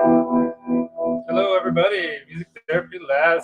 Hello, everybody. Music Therapy Labs.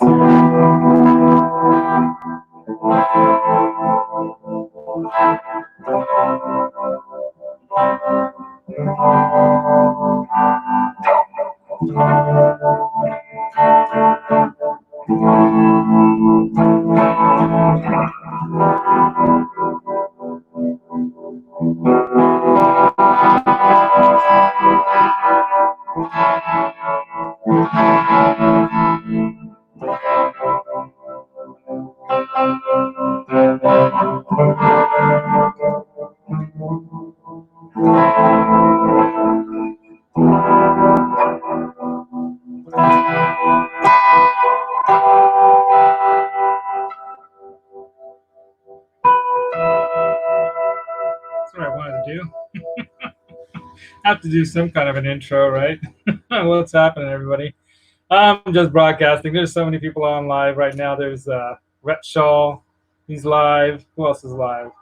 That's what I wanted to do. Have to do some kind of an intro, right? What's happening, everybody? I'm just broadcasting. There's so many people on live right now. There's Rhett Shaw. He's live. Who else is live?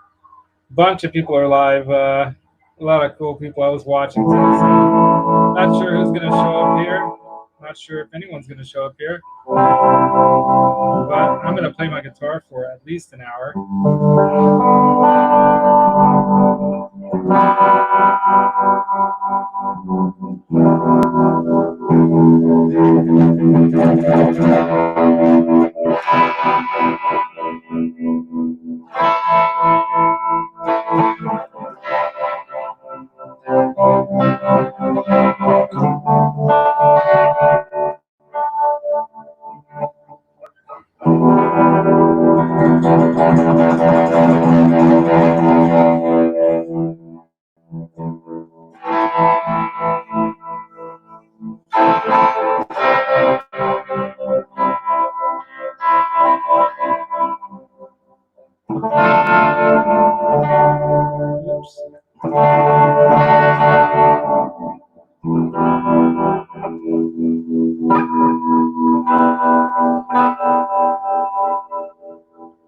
Bunch of people are live. A lot of cool people I was watching today. So not sure who's going to show up here. Not sure if anyone's going to show up here. But I'm going to play my guitar for at least an hour.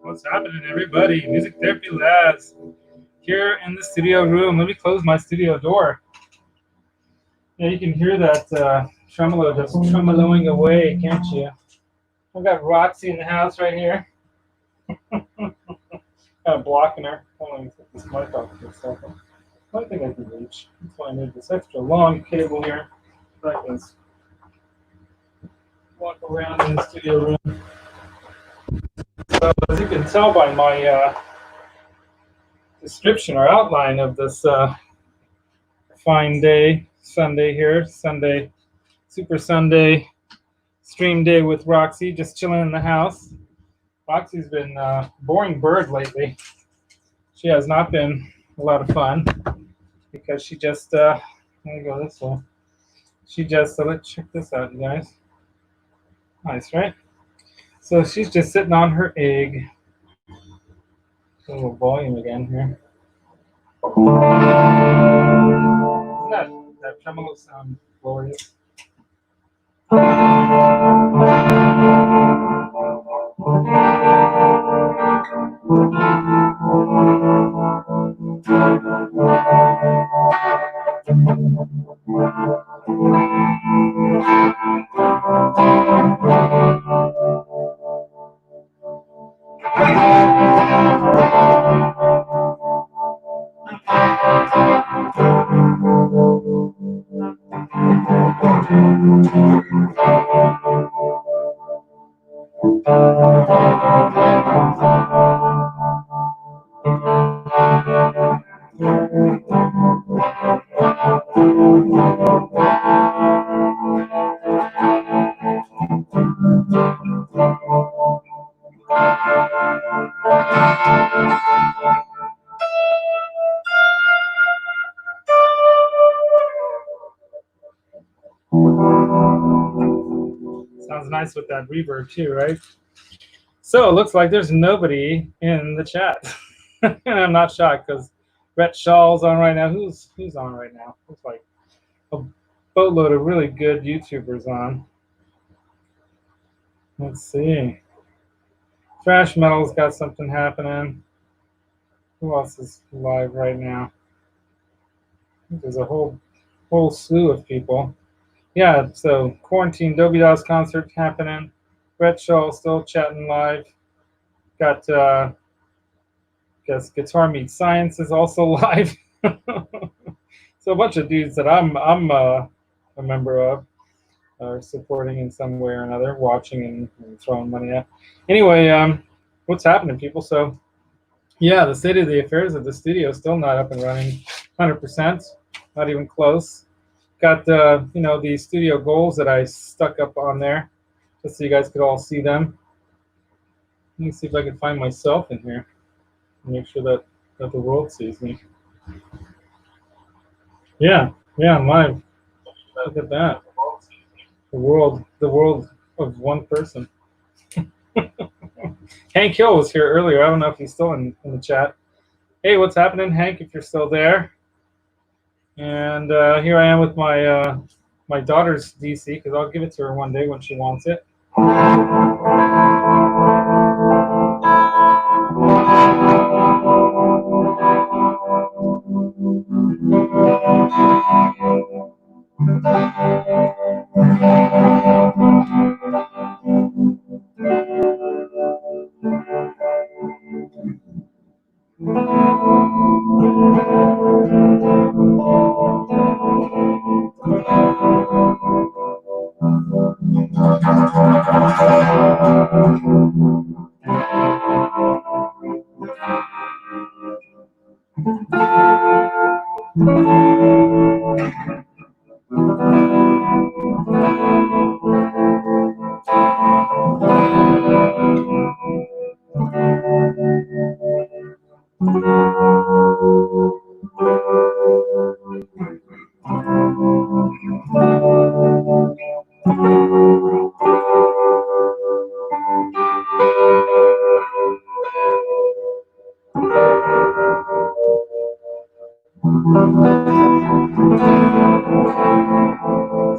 What's happening, everybody? Music Therapy Labs here in the studio room. Let me close my studio door. Yeah, you can hear that tremolo just tremoloing away, can't you? I've got Roxy in the house right here. Kind of blocking her. Hold on, take this mic off for a second. I don't think I can reach. That's why I need this extra long cable here so I can walk around in the studio room. So as you can tell by my description or outline of this fine day, Sunday here, Sunday, Super Sunday stream day with Roxy, just chilling in the house. Roxy's been a boring bird lately. She has not been a lot of fun because she just, let me go this way. She just, let's check this out, you guys. Nice, right? So she's just sitting on her egg. A little volume again here. Isn't that tremolo sound glorious? Sounds nice with that reverb too, right? So it looks like there's nobody in the chat. And I'm not shocked because Rhett Shaw's on right now. Who's on right now? Looks like a boatload of really good YouTubers on. Let's see. Thrash Metal's got something happening. Who else is live right now? I think there's a whole slew of people. yeah, so quarantine Dobie Dawes concert happening. Red Shaw still chatting live. Got guess Guitar Meets Science is also live. So a bunch of dudes that I'm a member of are supporting in some way or another, watching and throwing money at. Anyway, what's happening, people? So yeah, the state of the affairs of the studio is still not up and running 100%, not even close. Got you know, the studio goals that I stuck up on there just so you guys could all see them. Let me see if I can find myself in here and make sure that the world sees me. Yeah, yeah, I'm live. Look at that. The world of one person. Hank Hill was here earlier. I don't know if he's still in the chat. Hey, what's happening, Hank? If you're still there. And here I am with my my daughter's DC because I'll give it to her one day when she wants it.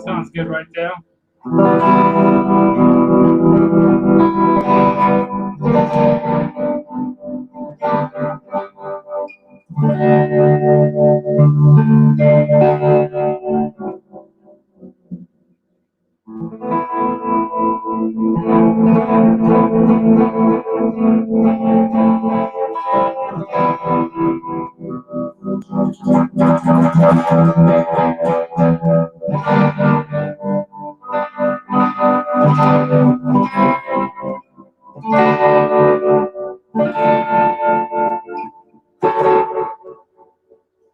Sounds good right there.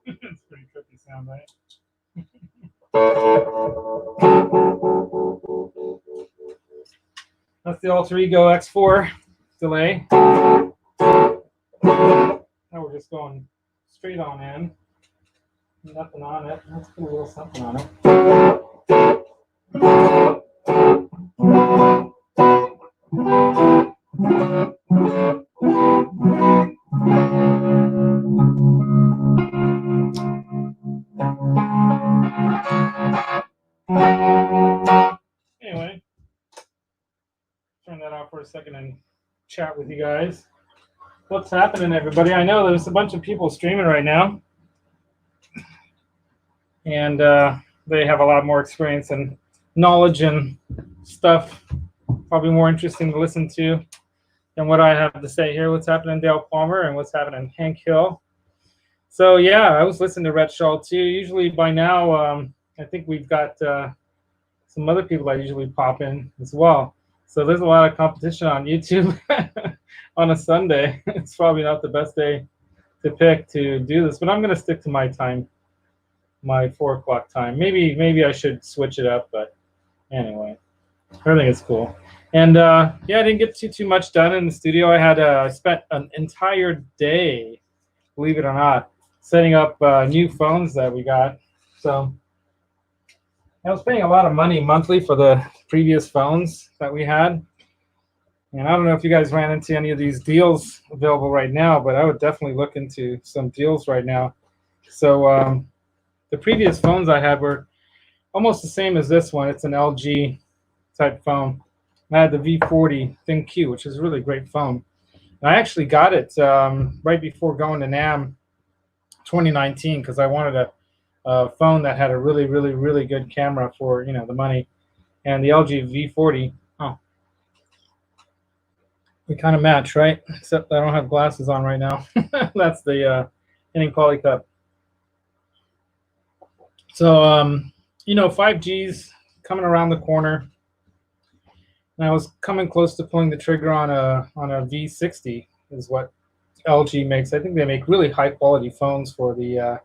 It's pretty trippy sound, right? That's the Alter Ego X4 delay. Now we're just going straight on in. Nothing on it. Let's put a little something on it. Anyway, turn that off for a second and chat with you guys. What's happening, everybody? I know there's a bunch of people streaming right now, and they have a lot more experience and knowledge and stuff, probably more interesting to listen to than what I have to say here. What's happening, Dale Palmer, and what's happening, Hank Hill. So yeah, I was listening to Rhett Shaw too. Usually by now, I think we've got some other people that usually pop in as well. So there's a lot of competition on YouTube on a Sunday. It's probably not the best day to pick to do this, but I'm going to stick to my time, my 4 o'clock time. Maybe I should switch it up, but anyway, I think it's cool. And yeah, I didn't get too much done in the studio. I had spent an entire day, believe it or not, setting up new phones that we got. So I was paying a lot of money monthly for the previous phones that we had. And I don't know if you guys ran into any of these deals available right now, but I would definitely look into some deals right now. So the previous phones I had were almost the same as this one. It's an LG type phone. And I had the V40 Thin Q, which is a really great phone. And I actually got it right before going to NAMM 2019 because I wanted to phone that had a really, really, really good camera for, you know, the money. And the LG V40, oh, we kind of match, right? Except I don't have glasses on right now. That's the Inning Poly Cup. So, you know, 5G's coming around the corner. And I was coming close to pulling the trigger on a V60, is what LG makes. I think they make really high quality phones for the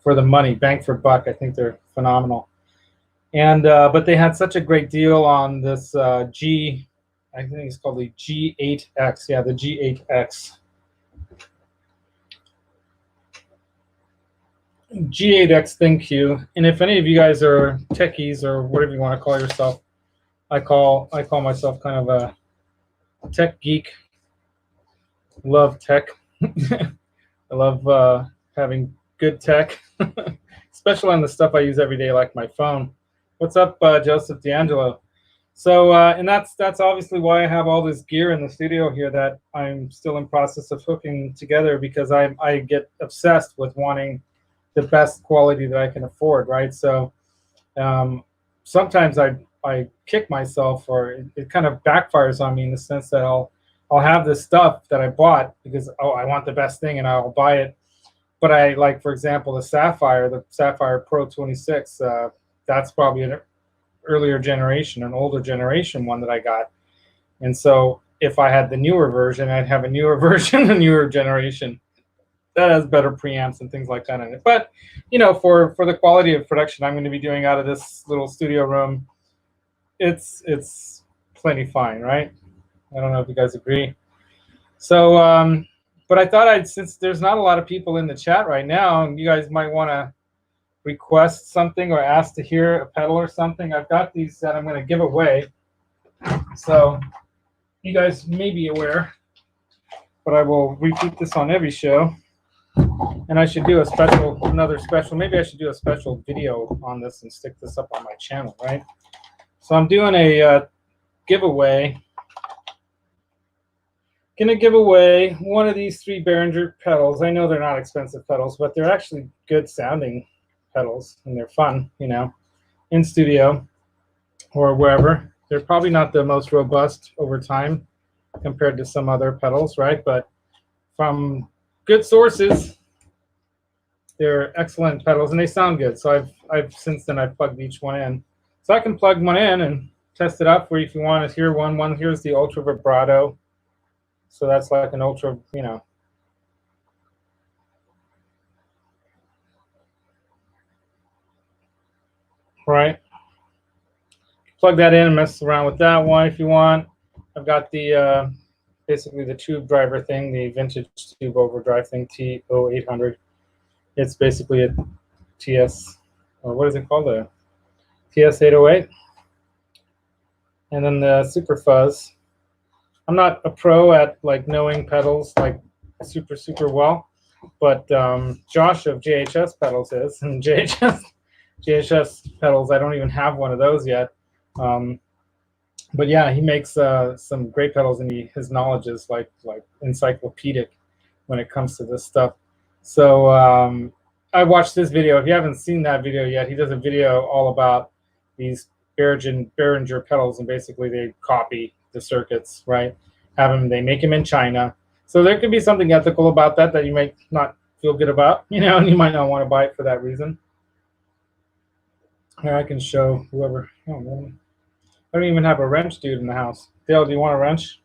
money, bang for buck. I think they're phenomenal. And but they had such a great deal on this I think it's called the G8X. Yeah, the G8X. G8X ThinQ. And if any of you guys are techies or whatever you want to call yourself, I call myself kind of a tech geek. Love tech. I love having good tech, especially on the stuff I use every day, like my phone. What's up, Joseph D'Angelo? So, and that's obviously why I have all this gear in the studio here that I'm still in process of hooking together, because I get obsessed with wanting the best quality that I can afford, right? So sometimes I kick myself, or it kind of backfires on me in the sense that I'll have this stuff that I bought because, oh, I want the best thing and I'll buy it. But I, like, for example, the Sapphire Pro 26, that's probably an earlier generation, an older generation one that I got. And so if I had the newer version, I'd have a newer version, a newer generation that has better preamps and things like that in it. But, you know, for the quality of production I'm going to be doing out of this little studio room, it's plenty fine, right? I don't know if you guys agree. So, but I thought since there's not a lot of people in the chat right now, and you guys might want to request something or ask to hear a pedal or something, I've got these that I'm going to give away. So you guys may be aware, but I will repeat this on every show. And I should do another special, maybe I should do a special video on this and stick this up on my channel, right? So I'm doing a giveaway. Going to give away one of these 3 Behringer pedals. I know they're not expensive pedals, but they're actually good sounding pedals, and they're fun, you know, in studio or wherever. They're probably not the most robust over time compared to some other pedals, right? But from good sources, they're excellent pedals, and they sound good. So I've since then I've plugged each one in. So I can plug one in and test it out for you if you want to hear one. Here's the Ultra Vibrato. So that's like an ultra, you know. Right. Plug that in and mess around with that one if you want. I've got the basically the tube driver thing, the vintage tube overdrive thing, TO800. It's basically a TS, or what is it called? A TS808. And then the Super Fuzz. I'm not a pro at like knowing pedals like super well, but Josh of JHS Pedals is, and JHS Pedals, I don't even have one of those yet. But yeah, he makes some great pedals, and his knowledge is like encyclopedic when it comes to this stuff. So I watched this video. If you haven't seen that video yet, he does a video all about these Behringer pedals, and basically they copy the circuits, right? They make them in China. So there could be something ethical about that you might not feel good about, you know, and you might not want to buy it for that reason. Here, I can show whoever. Oh man, I don't even have a wrench dude in the house. Dale, do you want a wrench?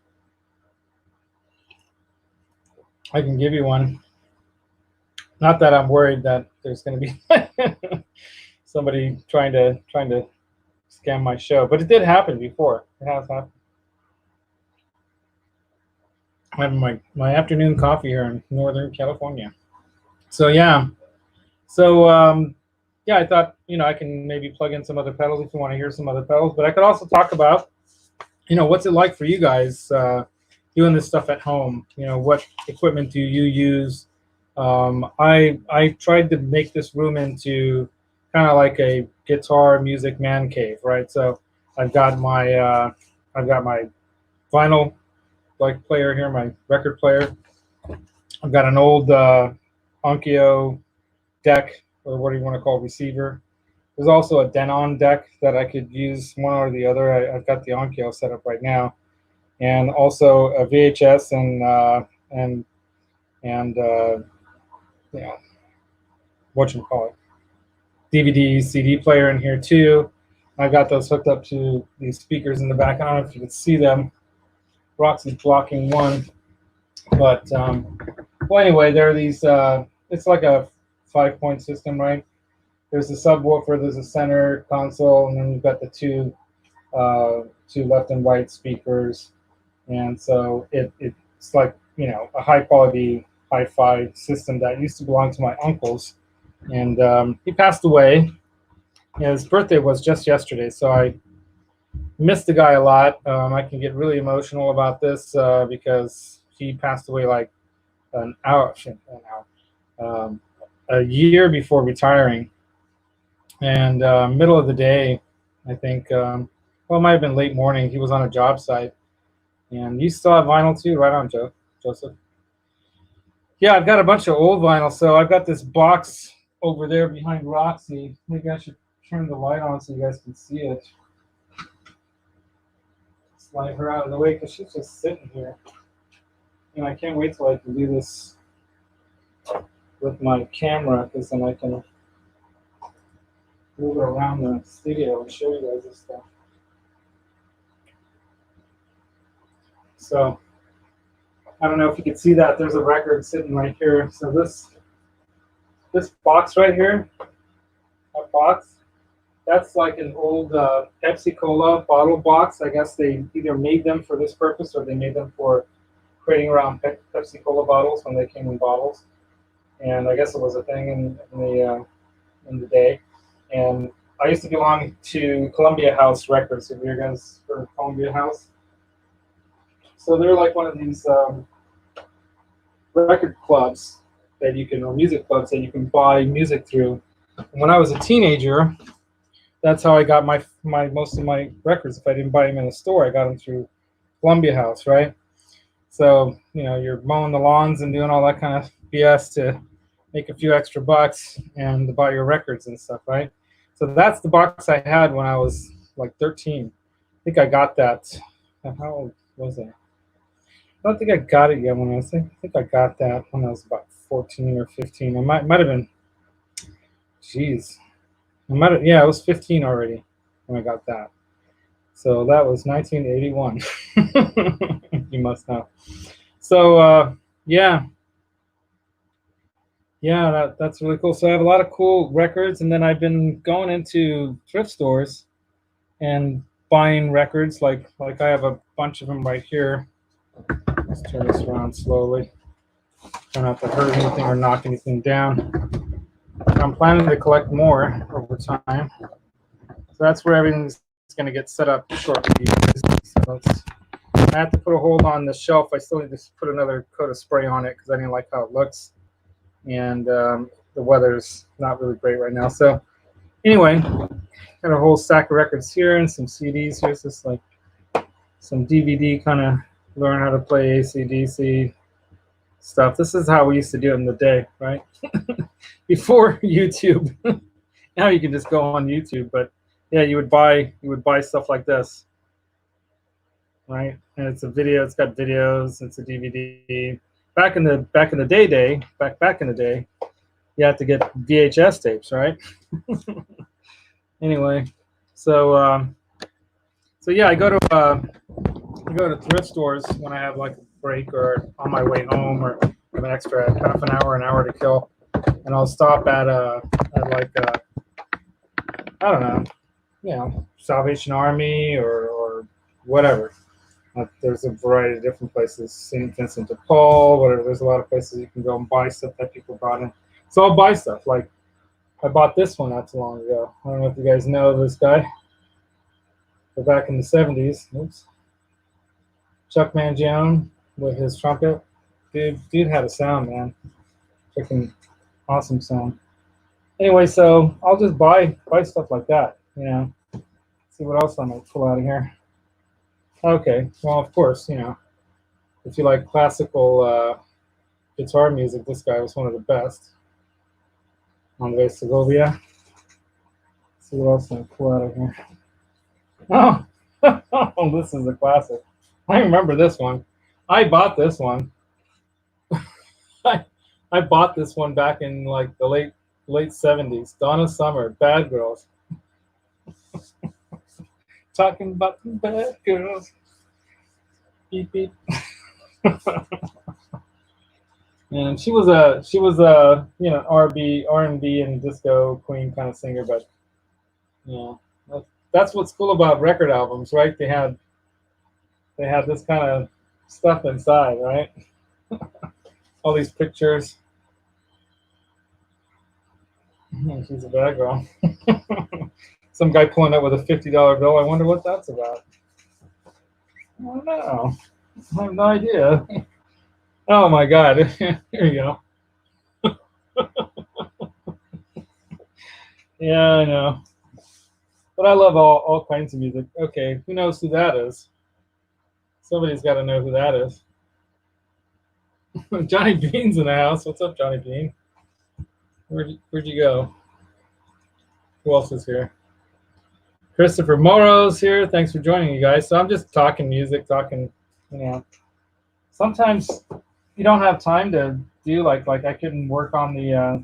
I can give you one. Not that I'm worried that there's going to be somebody trying to scam my show, but it did happen before. It has happened. I'm having my afternoon coffee here in Northern California. So yeah, yeah, I thought, you know, I can maybe plug in some other pedals if you want to hear some other pedals, but I could also talk about, you know, what's it like for you guys doing this stuff at home? You know, what equipment do you use? I tried to make this room into kind of like a guitar music man cave, right? So I've got my vinyl like player here, my record player. I've got an old Onkyo deck or what do you want to call receiver. There's also a Denon deck that I could use one or the other. I've got the Onkyo set up right now, and also a VHS and you know, whatchamacallit, DVD, CD player in here too. I've got those hooked up to these speakers in the back. I don't know if you can see them. Roxy's blocking one, but well, anyway, there are these. It's like a 5-point system, right? There's a subwoofer, there's a center console, and then you've got the two left and right speakers, and so it's like, you know, a high quality hi-fi system that used to belong to my uncle's, and he passed away. His birthday was just yesterday, so I missed the guy a lot. I can get really emotional about this because he passed away like a year before retiring, and middle of the day, I think. Well, it might have been late morning. He was on a job site, and you still have vinyl too, right on, Joseph? Yeah, I've got a bunch of old vinyl. So I've got this box over there behind Roxy. Maybe I should turn the light on so you guys can see it. Slide her out of the way because she's just sitting here, and I can't wait till I can do this with my camera, because then I can move around the studio and show you guys this stuff. So I don't know if you can see that. There's a record sitting right here. So this box right here, that box, that's like an old Pepsi Cola bottle box. I guess they either made them for this purpose or they made them for creating around Pepsi Cola bottles when they came in bottles. And I guess it was a thing in the day. And I used to belong to Columbia House Records. Have you guys heard of Columbia House? So they're like one of these record clubs that you can, or music clubs that you can buy music through. And when I was a teenager, that's how I got my most of my records. If I didn't buy them in a store, I got them through Columbia House, right? So, you know, you're mowing the lawns and doing all that kind of BS to make a few extra bucks and to buy your records and stuff, right? So that's the box I had when I was like 13. I think I got that. How old was I? I don't think I got it yet when I was. I think I got that when I was about 14 or 15. I might have been. Jeez, I might have. Yeah, I was 15 already when I got that. So that was 1981. You must know. So yeah, that's really cool. So I have a lot of cool records, and then I've been going into thrift stores and buying records. Like I have a bunch of them right here. Let's turn this around slowly. Try not to hurt anything or knock anything down. I'm planning to collect more over time. So that's where everything's going to get set up shortly. So I have to put a hold on the shelf. I still need to put another coat of spray on it because I didn't like how it looks. And the weather's not really great right now. So anyway, got a whole stack of records here and some CDs. Here's just like some DVD kind of learn how to play AC/DC stuff. This is how we used to do it in the day, right? Before YouTube. Now you can just go on YouTube, but yeah, you would buy stuff like this, right? And it's a video. It's got videos. It's a DVD. Back in the day, you had to get VHS tapes, right? Anyway, so yeah, I go to thrift stores when I have like a break or on my way home or have an extra half an hour to kill, and I'll stop at like I don't know, you know, Salvation Army or whatever. There's a variety of different places, St. Vincent de Paul, whatever. There's a lot of places you can go and buy stuff that people brought in. So I'll buy stuff. Like I bought this one not too long ago. I don't know if you guys know this guy. But back in the 70s, oops, Chuck Mangione with his trumpet. Dude had a sound, man. Freaking awesome sound. Anyway, so I'll just buy stuff like that, you know. See what else I might pull out of here. Okay, well, of course, you know, if you like classical guitar music, this guy was one of the best. Andre Segovia. Let's see what else I can pull out of here. Oh, oh, this is a classic. I remember this one. I bought this one. I bought this one back in like the late 70s. Donna Summer, Bad Girls. Talking about the bad girls. Beep beep. And she was a R&B and disco queen kind of singer, but that's what's cool about record albums, right? They had this kind of stuff inside, right? All these pictures. She's a bad girl. Some guy pulling up with a $50 bill. I wonder what that's about. I don't know. I have no idea. Oh my God. Here you go. Yeah, I know. But I love all kinds of music. Okay, who knows who that is? Somebody's got to know who that is. Johnny Bean's in the house. What's up, Johnny Bean? Where'd you go? Who else is here? Christopher Moro's here. Thanks for joining, you guys. So I'm just talking music, Sometimes you don't have time to do like I couldn't work on the.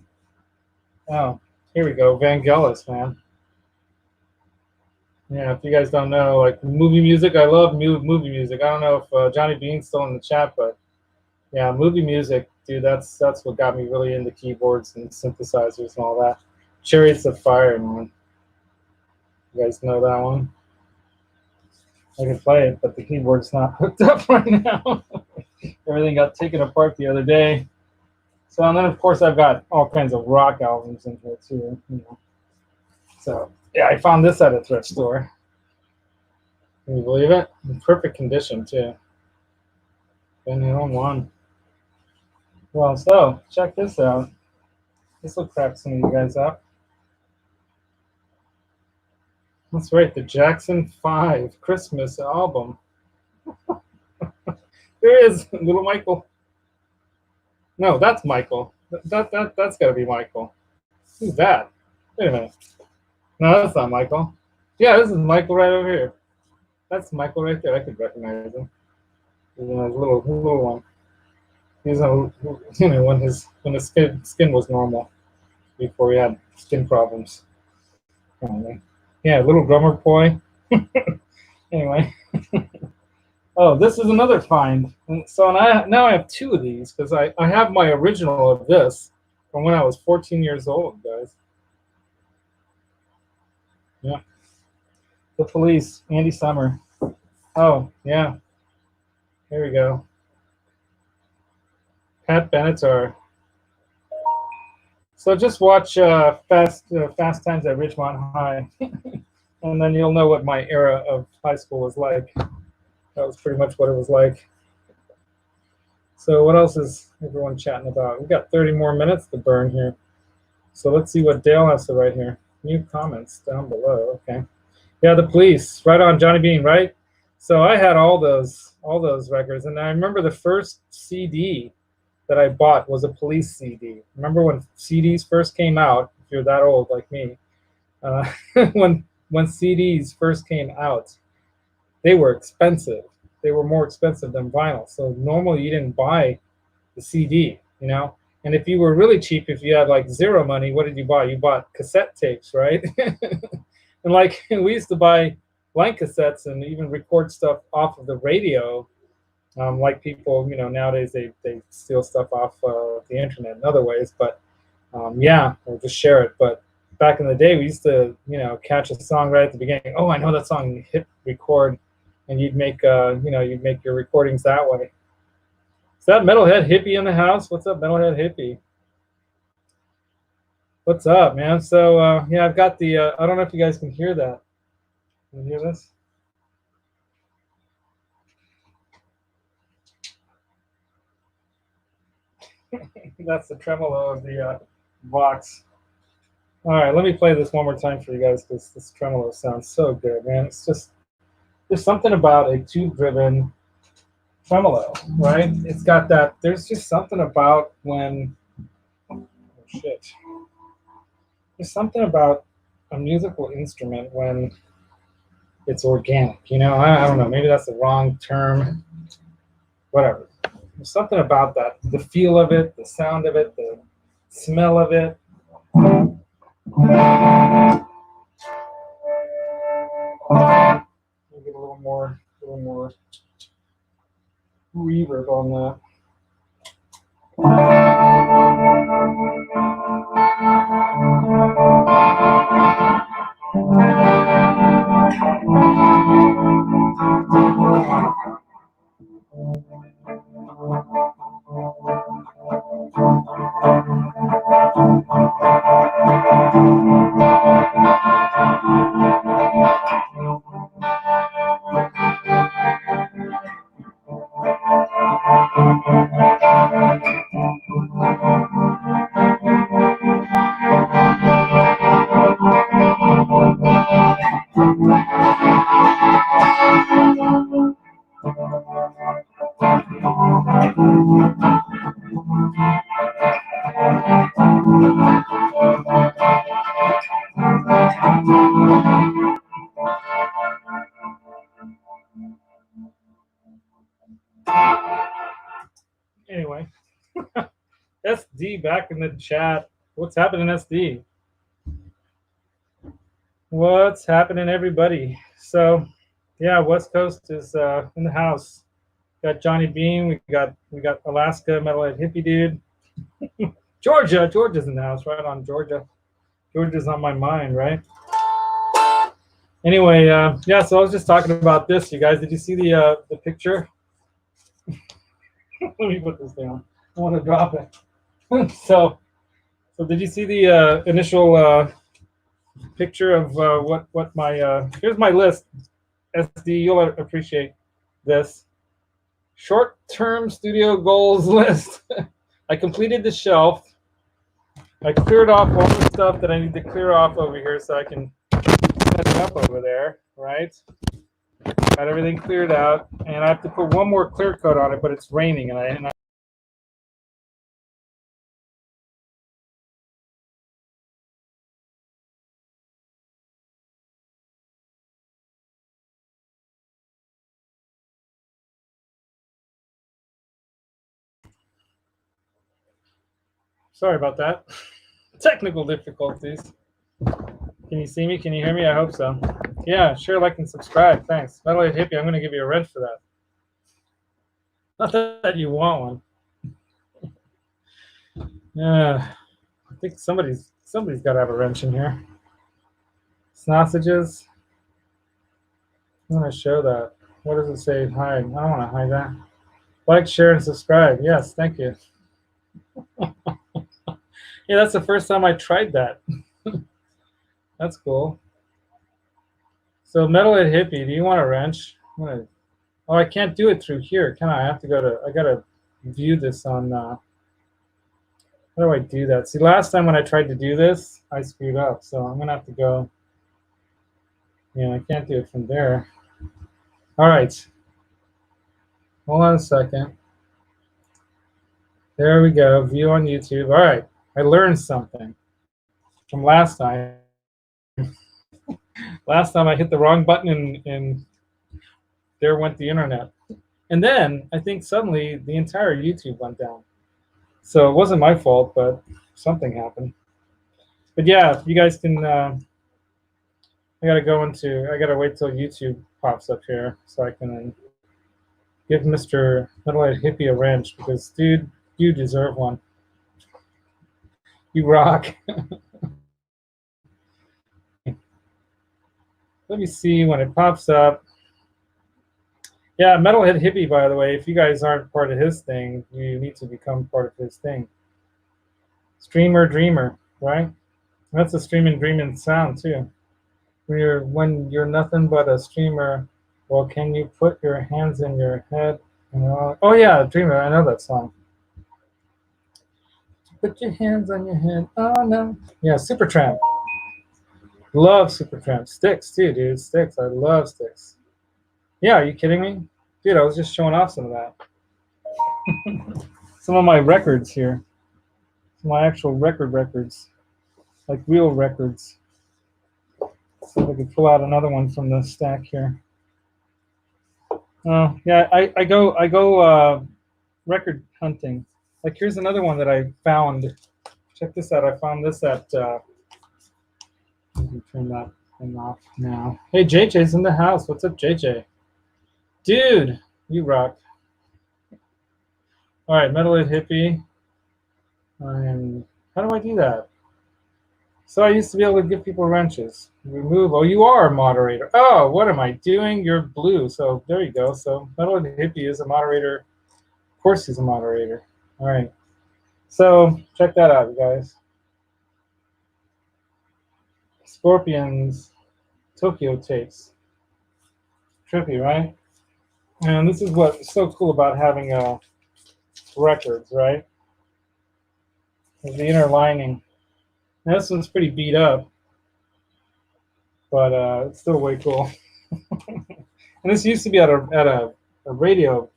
Oh, here we go, Vangelis, man. Yeah, if you guys don't know, like movie music, I love movie music. I don't know if Johnny Bean's still in the chat, but yeah, movie music, dude, that's what got me really into keyboards and synthesizers and all that. Chariots of Fire, man. You guys know that one? I can play it, but the keyboard's not hooked up right now. Everything got taken apart the other day. So, and then of course I've got all kinds of rock albums in here too. So yeah, I found this at a thrift store. Can you believe it? In perfect condition too. Been here on one. Well, so check this out. This will crack some of you guys up. That's right, the Jackson 5 Christmas album. There is little Michael. No, that's Michael. That's got to be Michael. Who's that? Wait a minute. No, that's not Michael. Yeah, this is Michael right over here. That's Michael right there. I could recognize him. His little one. He's when his skin was normal before he had skin problems. Yeah, little drummer boy. Anyway. Oh, this is another find. And so now I have two of these because I have my original of this from when I was 14 years old, guys. Yeah. The Police, Andy Summer. Oh, yeah. Here we go. Pat Benatar. So just watch Fast Times at Ridgemont High, and then you'll know what my era of high school was like. That was pretty much what it was like. So what else is everyone chatting about? We've got 30 more minutes to burn here. So let's see what Dale has to write here. New comments down below. Okay. Yeah, The Police. Right on, Johnny Bean, right? So I had all those records, and I remember the first CD that I bought was a Police CD. Remember when CDs first came out? If you're that old like me, when CDs first came out, they were expensive. They were more expensive than vinyl. So normally you didn't buy the CD, And if you were really cheap, if you had like zero money, what did you buy? You bought cassette tapes, right? And like we used to buy blank cassettes and even record stuff off of the radio. Like people, nowadays they steal stuff off the internet in other ways, but yeah, or just share it. But back in the day, we used to, catch a song right at the beginning. Oh, I know that song. Hit record, and you'd make, you'd make your recordings that way. Is that Metalhead Hippie in the house? What's up, Metalhead Hippie? What's up, man? So yeah, I've got the. I don't know if you guys can hear that. Can you hear this? That's the tremolo of the VOX. All right, let me play this one more time for you guys because this tremolo sounds so good, man. It's just, there's something about a tube-driven tremolo, right? It's got that, there's just something about when, oh shit. There's something about a musical instrument when it's organic, you know. I don't know, maybe that's the wrong term, whatever. There's something about that, the feel of it, the sound of it, the smell of it. We'll get a little more reverb on that. Anyway, SD back in the chat. What's happening, SD? What's happening, everybody? So, yeah, West Coast is in the house. Got Johnny Bean. We got Alaska Metalhead Hippie Dude. Georgia's in the house. Right on, Georgia. Georgia's on my mind, right? Anyway, yeah. So I was just talking about this, you guys. Did you see the picture? Let me put this down. I want to drop it. So did you see the initial picture of what my here's my list. SD, you'll appreciate this short-term studio goals list. I completed the shelf. I cleared off all the stuff that I need to clear off over here so I can set it up over there, right? Got everything cleared out, and I have to put one more clear coat on it, but it's raining, and I sorry about that. Technical difficulties. Can you see me? Can you hear me? I hope so. Yeah, share, like, and subscribe. Thanks. Metalhead Hippie, I'm going to give you a wrench for that. Not that you want one. Yeah, I think somebody's got to have a wrench in here. Sausages. I'm going to show that. What does it say? Hide. I don't want to hide that. Like, share, and subscribe. Yes, thank you. Yeah, that's the first time I tried that. That's cool. So Metalhead Hippie, do you want a wrench? Oh, I can't do it through here, can I? I have to go to, I gotta view this on, how do I do that? See, last time when I tried to do this, I screwed up. So I'm gonna have to go, yeah, I can't do it from there. All right, hold on a second. There we go, view on YouTube. All right, I learned something from last time. Last time I hit the wrong button and there went the internet. And then I think suddenly the entire YouTube went down. So it wasn't my fault, but something happened. But yeah, you guys can, I gotta wait till YouTube pops up here so I can give Mr. Metalhead Hippie a wrench because, dude, you deserve one. You rock. Let me see when it pops up. Yeah, Metalhead Hippie, by the way, if you guys aren't part of his thing, you need to become part of his thing. Streamer Dreamer, right? That's a streaming dreaming sound too. When you're nothing but a streamer, well, can you put your hands in your head? Oh yeah, Dreamer, I know that song. Put your hands on your head. Oh no. Yeah, Supertramp. Love Supertramp. Sticks too, dude. Sticks. I love Sticks. Yeah, are you kidding me? Dude, I was just showing off some of that. Some of my records here. My actual records. like real records. See if I could pull out another one from the stack here. Oh yeah, I go record hunting. Like here's another one that I found. Check this out. I found this at. Let me turn that thing off now. Hey, JJ's in the house. What's up, JJ? Dude, you rock. All right, Metalhead Hippie. How do I do that? So I used to be able to give people wrenches. Remove. Oh, you are a moderator. Oh, what am I doing? You're blue. So there you go. So Metalhead Hippie is a moderator. Of course, he's a moderator. All right. So check that out, you guys. Scorpions, Tokyo tapes. Trippy, right? And this is what's so cool about having records, right? Is the inner lining. Now, this one's pretty beat up, but it's still way cool. And this used to be at a radio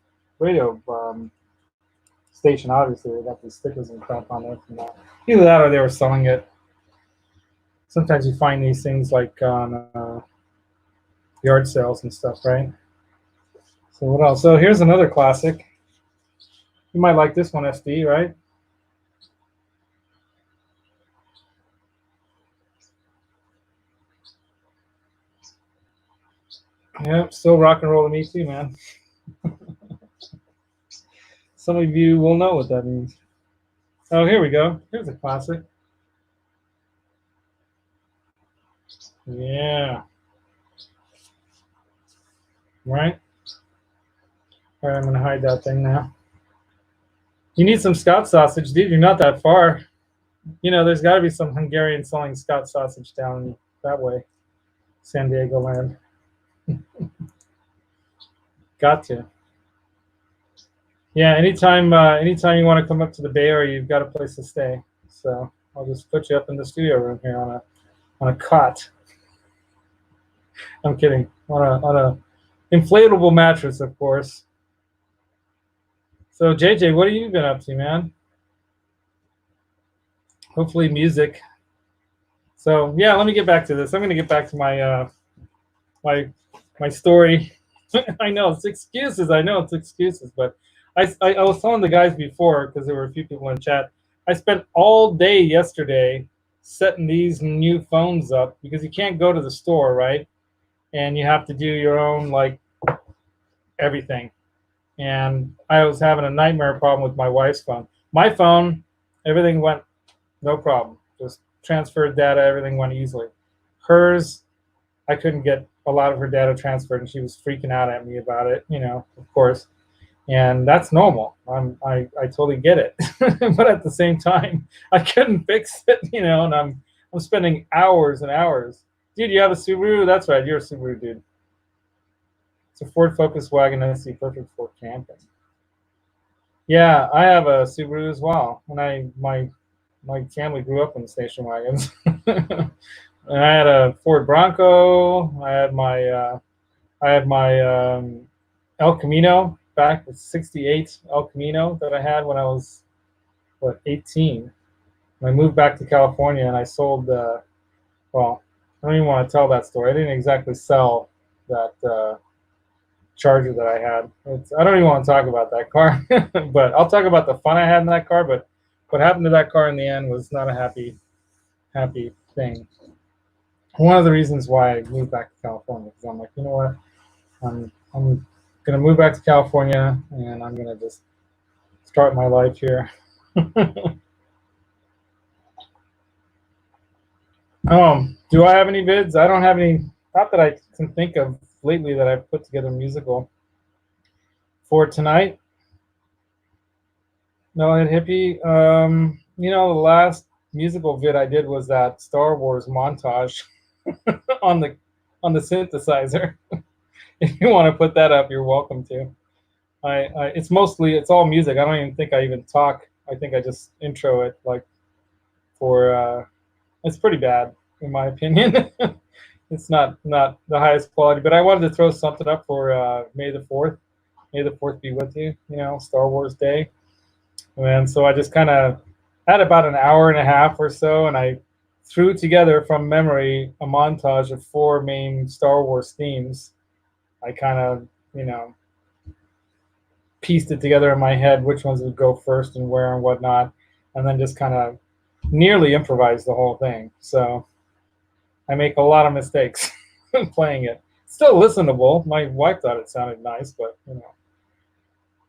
station. Obviously, they got these stickers and crap on there from that. Either that or they were selling it. Sometimes you find these things like on yard sales and stuff, right? So what else? So here's another classic. You might like this one, SD, right? Yep, still rock and roll to me too, man. Some of you will know what that means. Oh, here we go. Here's a classic. Yeah. Right? All right, I'm going to hide that thing now. You need some Scott sausage, dude. You're not that far. You know, there's got to be some Hungarian selling Scott sausage down that way, San Diego land. Got to. Yeah, anytime you want to come up to the Bay Area, you've got a place to stay. So I'll just put you up in the studio room here on a cot. I'm kidding. On a inflatable mattress, of course. So JJ, what have you been up to, man? Hopefully music. So yeah, let me get back to this. I'm going to get back to my my story. I know it's excuses. But I was telling the guys before, because there were a few people in chat. I spent all day yesterday setting these new phones up because you can't go to the store, right? And you have to do your own like everything. And I was having a nightmare problem with my wife's phone. My phone, everything went no problem. Just transferred data, everything went easily. Hers, I couldn't get a lot of her data transferred, and she was freaking out at me about it, you know, of course. And that's normal. I totally get it. But at the same time, I couldn't fix it, you know, and I'm spending hours and hours. Dude, you have a Subaru? That's right, you're a Subaru dude. It's a Ford Focus wagon SC, perfect for camping. Yeah, I have a Subaru as well. And my family grew up in station wagons. And I had a Ford Bronco. I had my El Camino back, the '68 El Camino that I had when I was 18. And I moved back to California and I sold. Well, I don't even want to tell that story. I didn't exactly sell that Charger that I had. I don't even want to talk about that car, but I'll talk about the fun I had in that car. But what happened to that car in the end was not a happy thing. One of the reasons why I moved back to California, because I'm like, you know what, I'm gonna move back to California and I'm gonna just start my life here. Do I have any vids? I don't have any. Not that I can think of lately that I've put together musical for tonight. No, and hippie. You know, the last musical vid I did was that Star Wars montage on the synthesizer. If you want to put that up, you're welcome to. It's all music. I don't even think I even talk. I think I just intro it like for. It's pretty bad in my opinion. It's not the highest quality, but I wanted to throw something up for May the 4th. May the 4th be with you. You know, Star Wars Day. And so I just kind of had about an hour and a half or so, and I threw together from memory a montage of 4 main Star Wars themes. I kind of, you know, pieced it together in my head which ones would go first and where and whatnot, and then just kind of nearly improvised the whole thing. So I make a lot of mistakes playing it. Still listenable. My wife thought it sounded nice, but you know,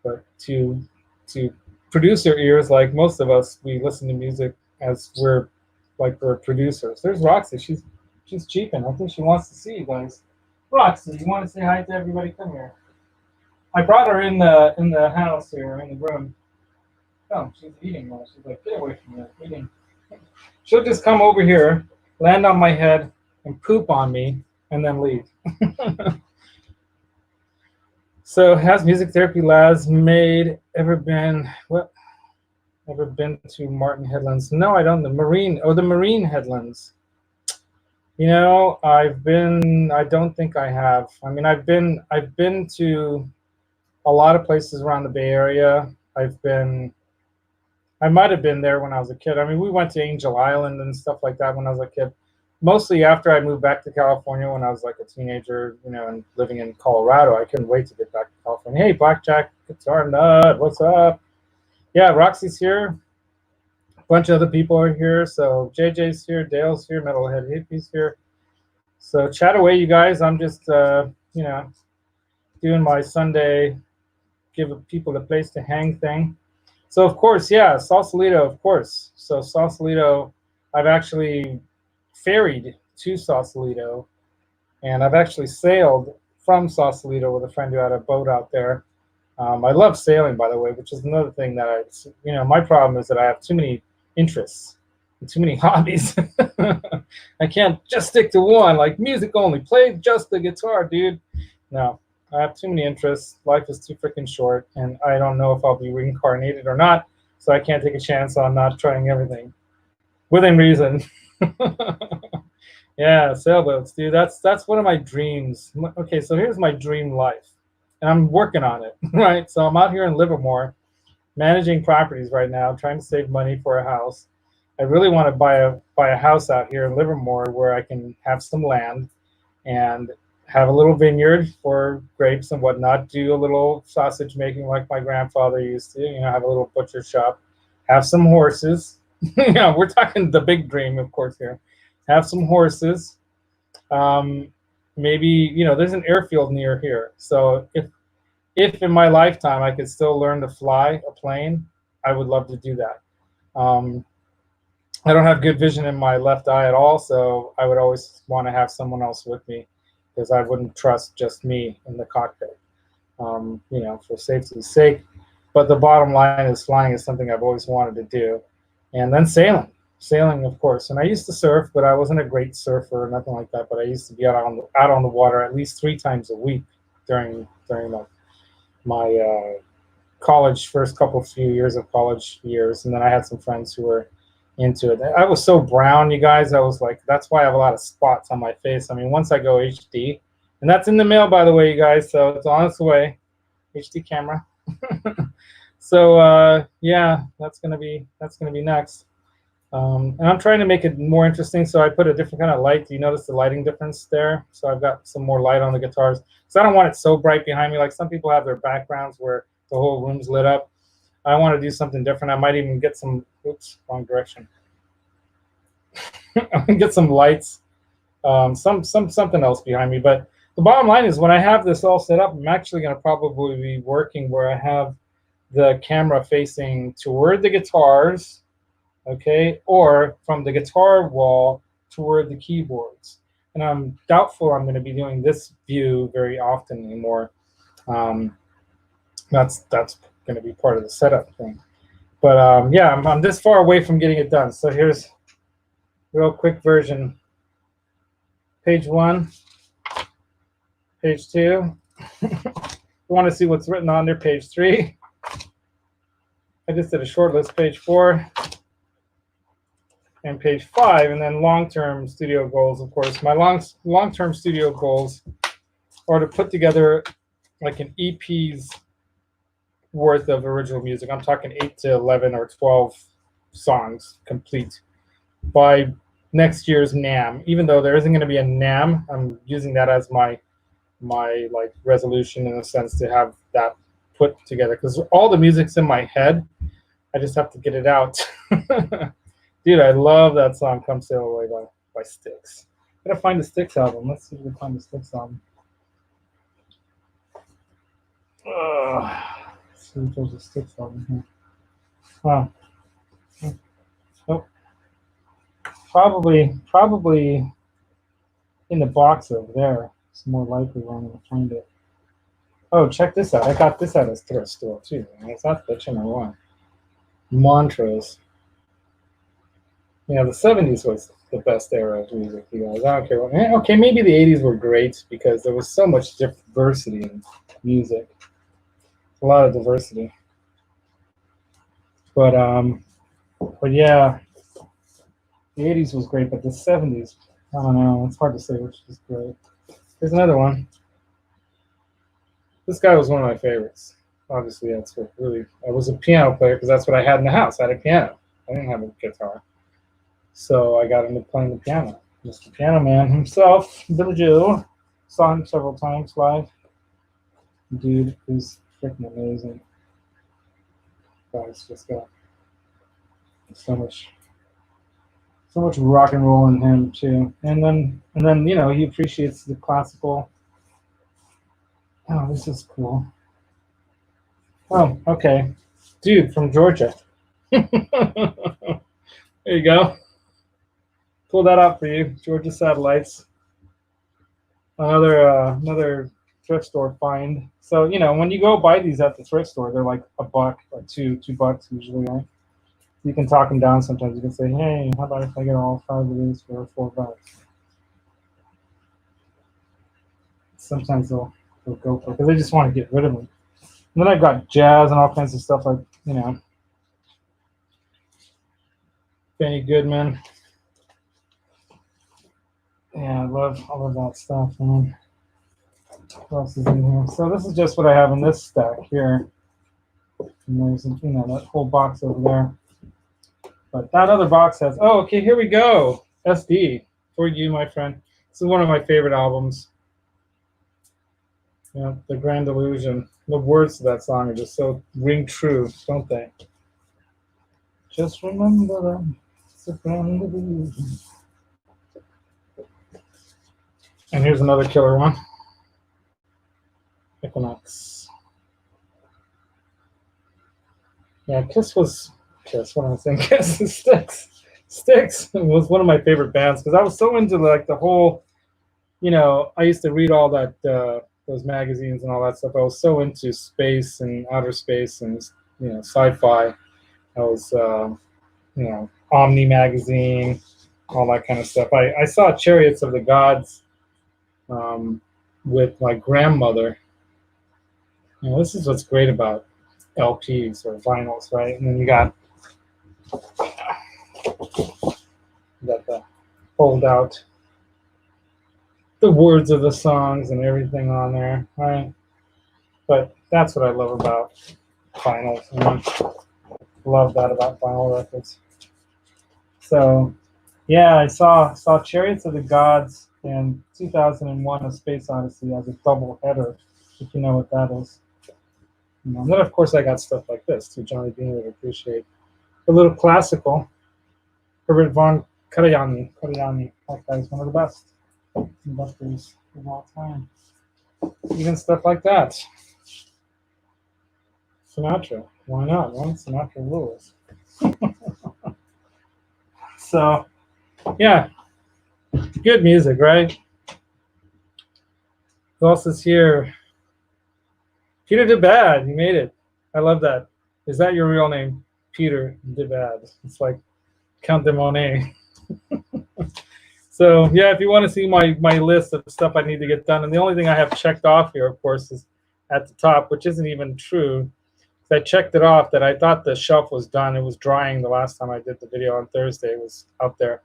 but to producer ears, like most of us, we listen to music as we're producers. There's Roxy. She's cheaping. I think she wants to see you guys. Roxy, you want to say hi to everybody? Come here. I brought her in the house here, in the room. Oh, she's eating now. She's like, get away from me, eating. She'll just come over here, land on my head, and poop on me, and then leave. So, has Music Therapy Labs ever been to Martin Headlands? No, I don't. The Marine Headlands. You know, I don't think I have. I mean, I've been to a lot of places around the Bay Area. I might have been there when I was a kid. I mean, we went to Angel Island and stuff like that when I was a kid. Mostly after I moved back to California when I was like a teenager, you know, and living in Colorado. I couldn't wait to get back to California. Hey, Blackjack, Guitar Nut, what's up? Yeah, Roxy's here. A bunch of other people are here. So JJ's here, Dale's here, Metalhead Hippie's here. So chat away, you guys. I'm just, you know, doing my Sunday give people a place to hang thing. So of course, yeah, Sausalito, of course. So Sausalito, I've actually ferried to Sausalito, and I've actually sailed from Sausalito with a friend who had a boat out there. I love sailing, by the way, which is another thing that you know, my problem is that I have too many interests and too many hobbies. I can't just stick to one, like music only. Play just the guitar, dude. No. I have too many interests. Life is too freaking short, and I don't know if I'll be reincarnated or not, so I can't take a chance on not trying everything within reason. Yeah, sailboats, dude. That's one of my dreams. Okay, so here's my dream life, and I'm working on it, right? So I'm out here in Livermore, managing properties right now, trying to save money for a house. I really want to buy a house out here in Livermore where I can have some land and have a little vineyard for grapes and whatnot, do a little sausage making like my grandfather used to, you know, have a little butcher shop, have some horses. You know, we're talking the big dream, of course, here. Have some horses. Maybe, you know, there's an airfield near here. So if in my lifetime I could still learn to fly a plane, I would love to do that. I don't have good vision in my left eye at all, so I would always want to have someone else with me, because I wouldn't trust just me in the cockpit, you know, for safety's sake. But the bottom line is flying is something I've always wanted to do. And then sailing, of course. And I used to surf, but I wasn't a great surfer or nothing like that. But I used to be out on the water at least 3 times a week during my college, first few years of college years. And then I had some friends who were into it. I was so brown, you guys. I was like, that's why I have a lot of spots on my face. I mean, once I go HD, and that's in the mail, by the way, you guys. So it's on its way, HD camera. So yeah, that's gonna be next. And I'm trying to make it more interesting. So I put a different kind of light. Do you notice the lighting difference there? So I've got some more light on the guitars. So I don't want it so bright behind me. Like some people have their backgrounds where the whole room's lit up. I want to do something different. I might even get some, oops, wrong direction. Get some lights, something else behind me. But the bottom line is, when I have this all set up, I'm actually going to probably be working where I have the camera facing toward the guitars, okay, or from the guitar wall toward the keyboards. And I'm doubtful I'm going to be doing this view very often anymore. That's going to be part of the setup thing. But yeah, I'm this far away from getting it done. So here's a real quick version. Page 1, page 2. You want to see what's written on there, page 3. I just did a short list, page 4 and page 5, and then long-term studio goals, of course. My long-term studio goals are to put together like an EP's worth of original music. I'm talking 8 to 11 or 12 songs complete by next year's NAMM. Even though there isn't going to be a NAMM, I'm using that as my like resolution in a sense to have that put together, because all the music's in my head. I just have to get it out. Dude, I love that song "Come Sail Away" by Styx. Gotta find the Styx album. Let's see if we can find the Styx album. Let's see if there's a Styx album here. Oh. Oh. Probably in the box over there. It's more likely where I'm gonna find it. Oh, check this out. I got this at a thrift store too. It's not bitching or what. Montrose. Yeah, the 70s was the best era of music, you guys. I don't care what. Okay, maybe the 80s were great because there was so much diversity in music. A lot of diversity. But yeah, the 80s was great, but the 70s, I don't know. It's hard to say which is great. Here's another one. This guy was one of my favorites. Obviously, that's what really. I was a piano player because that's what I had in the house. I had a piano. I didn't have a guitar. So I got into playing the piano. Mr. Piano Man himself, Billy Joe. Saw him several times live. Dude is freaking amazing. Guy's just got so much rock and roll in him too. And then you know, he appreciates the classical. Oh, this is cool. Oh, okay. Dude from Georgia. There you go. Pull that out for you, Georgia Satellites. Another thrift store find. So you know, when you go buy these at the thrift store, they're like $1 or $2 usually, right? You can talk them down sometimes. You can say, hey, how about if I get all 5 of these for $4? Sometimes they'll go for it because they just want to get rid of them. And then I've got jazz and all kinds of stuff like, you know, Benny Goodman. Yeah, I love that stuff, man. What else is in here? So this is just what I have in this stack here. And there's, you know, that whole box over there. But that other box has, oh, okay, here we go. SD for you, my friend. This is one of my favorite albums. Yeah, The Grand Illusion. The words to that song are just so ring true, don't they? Just remember that it's a grand illusion. And here's another killer one. Equinox. Yeah, Kiss, what am I saying? Kiss is Styx. Styx was one of my favorite bands because I was so into like the whole, you know, I used to read all that, those magazines and all that stuff. I was so into space and outer space and, you know, sci-fi. I was, you know, Omni magazine, all that kind of stuff. I saw Chariots of the Gods with my grandmother. You know, this is what's great about LPs or vinyls, right? And then you got the fold out the words of the songs and everything on there, right? But that's what I love about vinyls. Love that about vinyl records. So, yeah, I saw Chariots of the Gods in 2001: A Space Odyssey as a double header, if you know what that is. You know, and then, of course, I got stuff like this too. Johnny Bean would appreciate a little classical. Herbert von Karajanli. That guy's one of the best conductors of all time. Even stuff like that. Sinatra. Why not? Right? Sinatra rules. So, yeah. Good music, right? Who else is here? Peter DeBad. You made it. I love that. Is that your real name? Peter DeBad. It's like Count de Monet. So, yeah, if you want to see my list of stuff I need to get done, and the only thing I have checked off here, of course, is at the top, which isn't even true. I checked it off that I thought the shelf was done. It was drying the last time I did the video on Thursday. It was out there.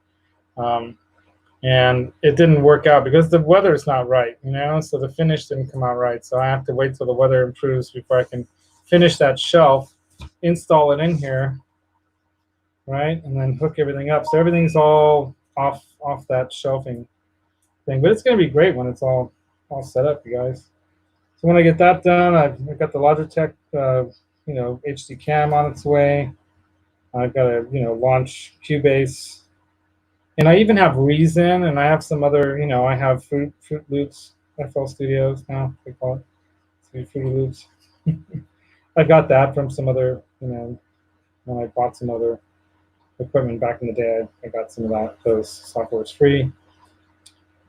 And it didn't work out because the weather is not right, you know, so the finish didn't come out right. So I have to wait till the weather improves before I can finish that shelf, install it in here, right, and then hook everything up. So everything's all off that shelving thing. But it's going to be great when it's all set up, you guys. So when I get that done, I've got the Logitech, HD cam on its way. I've got to, launch Cubase, and I even have Reason, and I have some other, I have Fruit Loops, FL Studios now they call it, Fruity Loops. I got that from some other, when I bought some other equipment back in the day. I got some of those softwares free.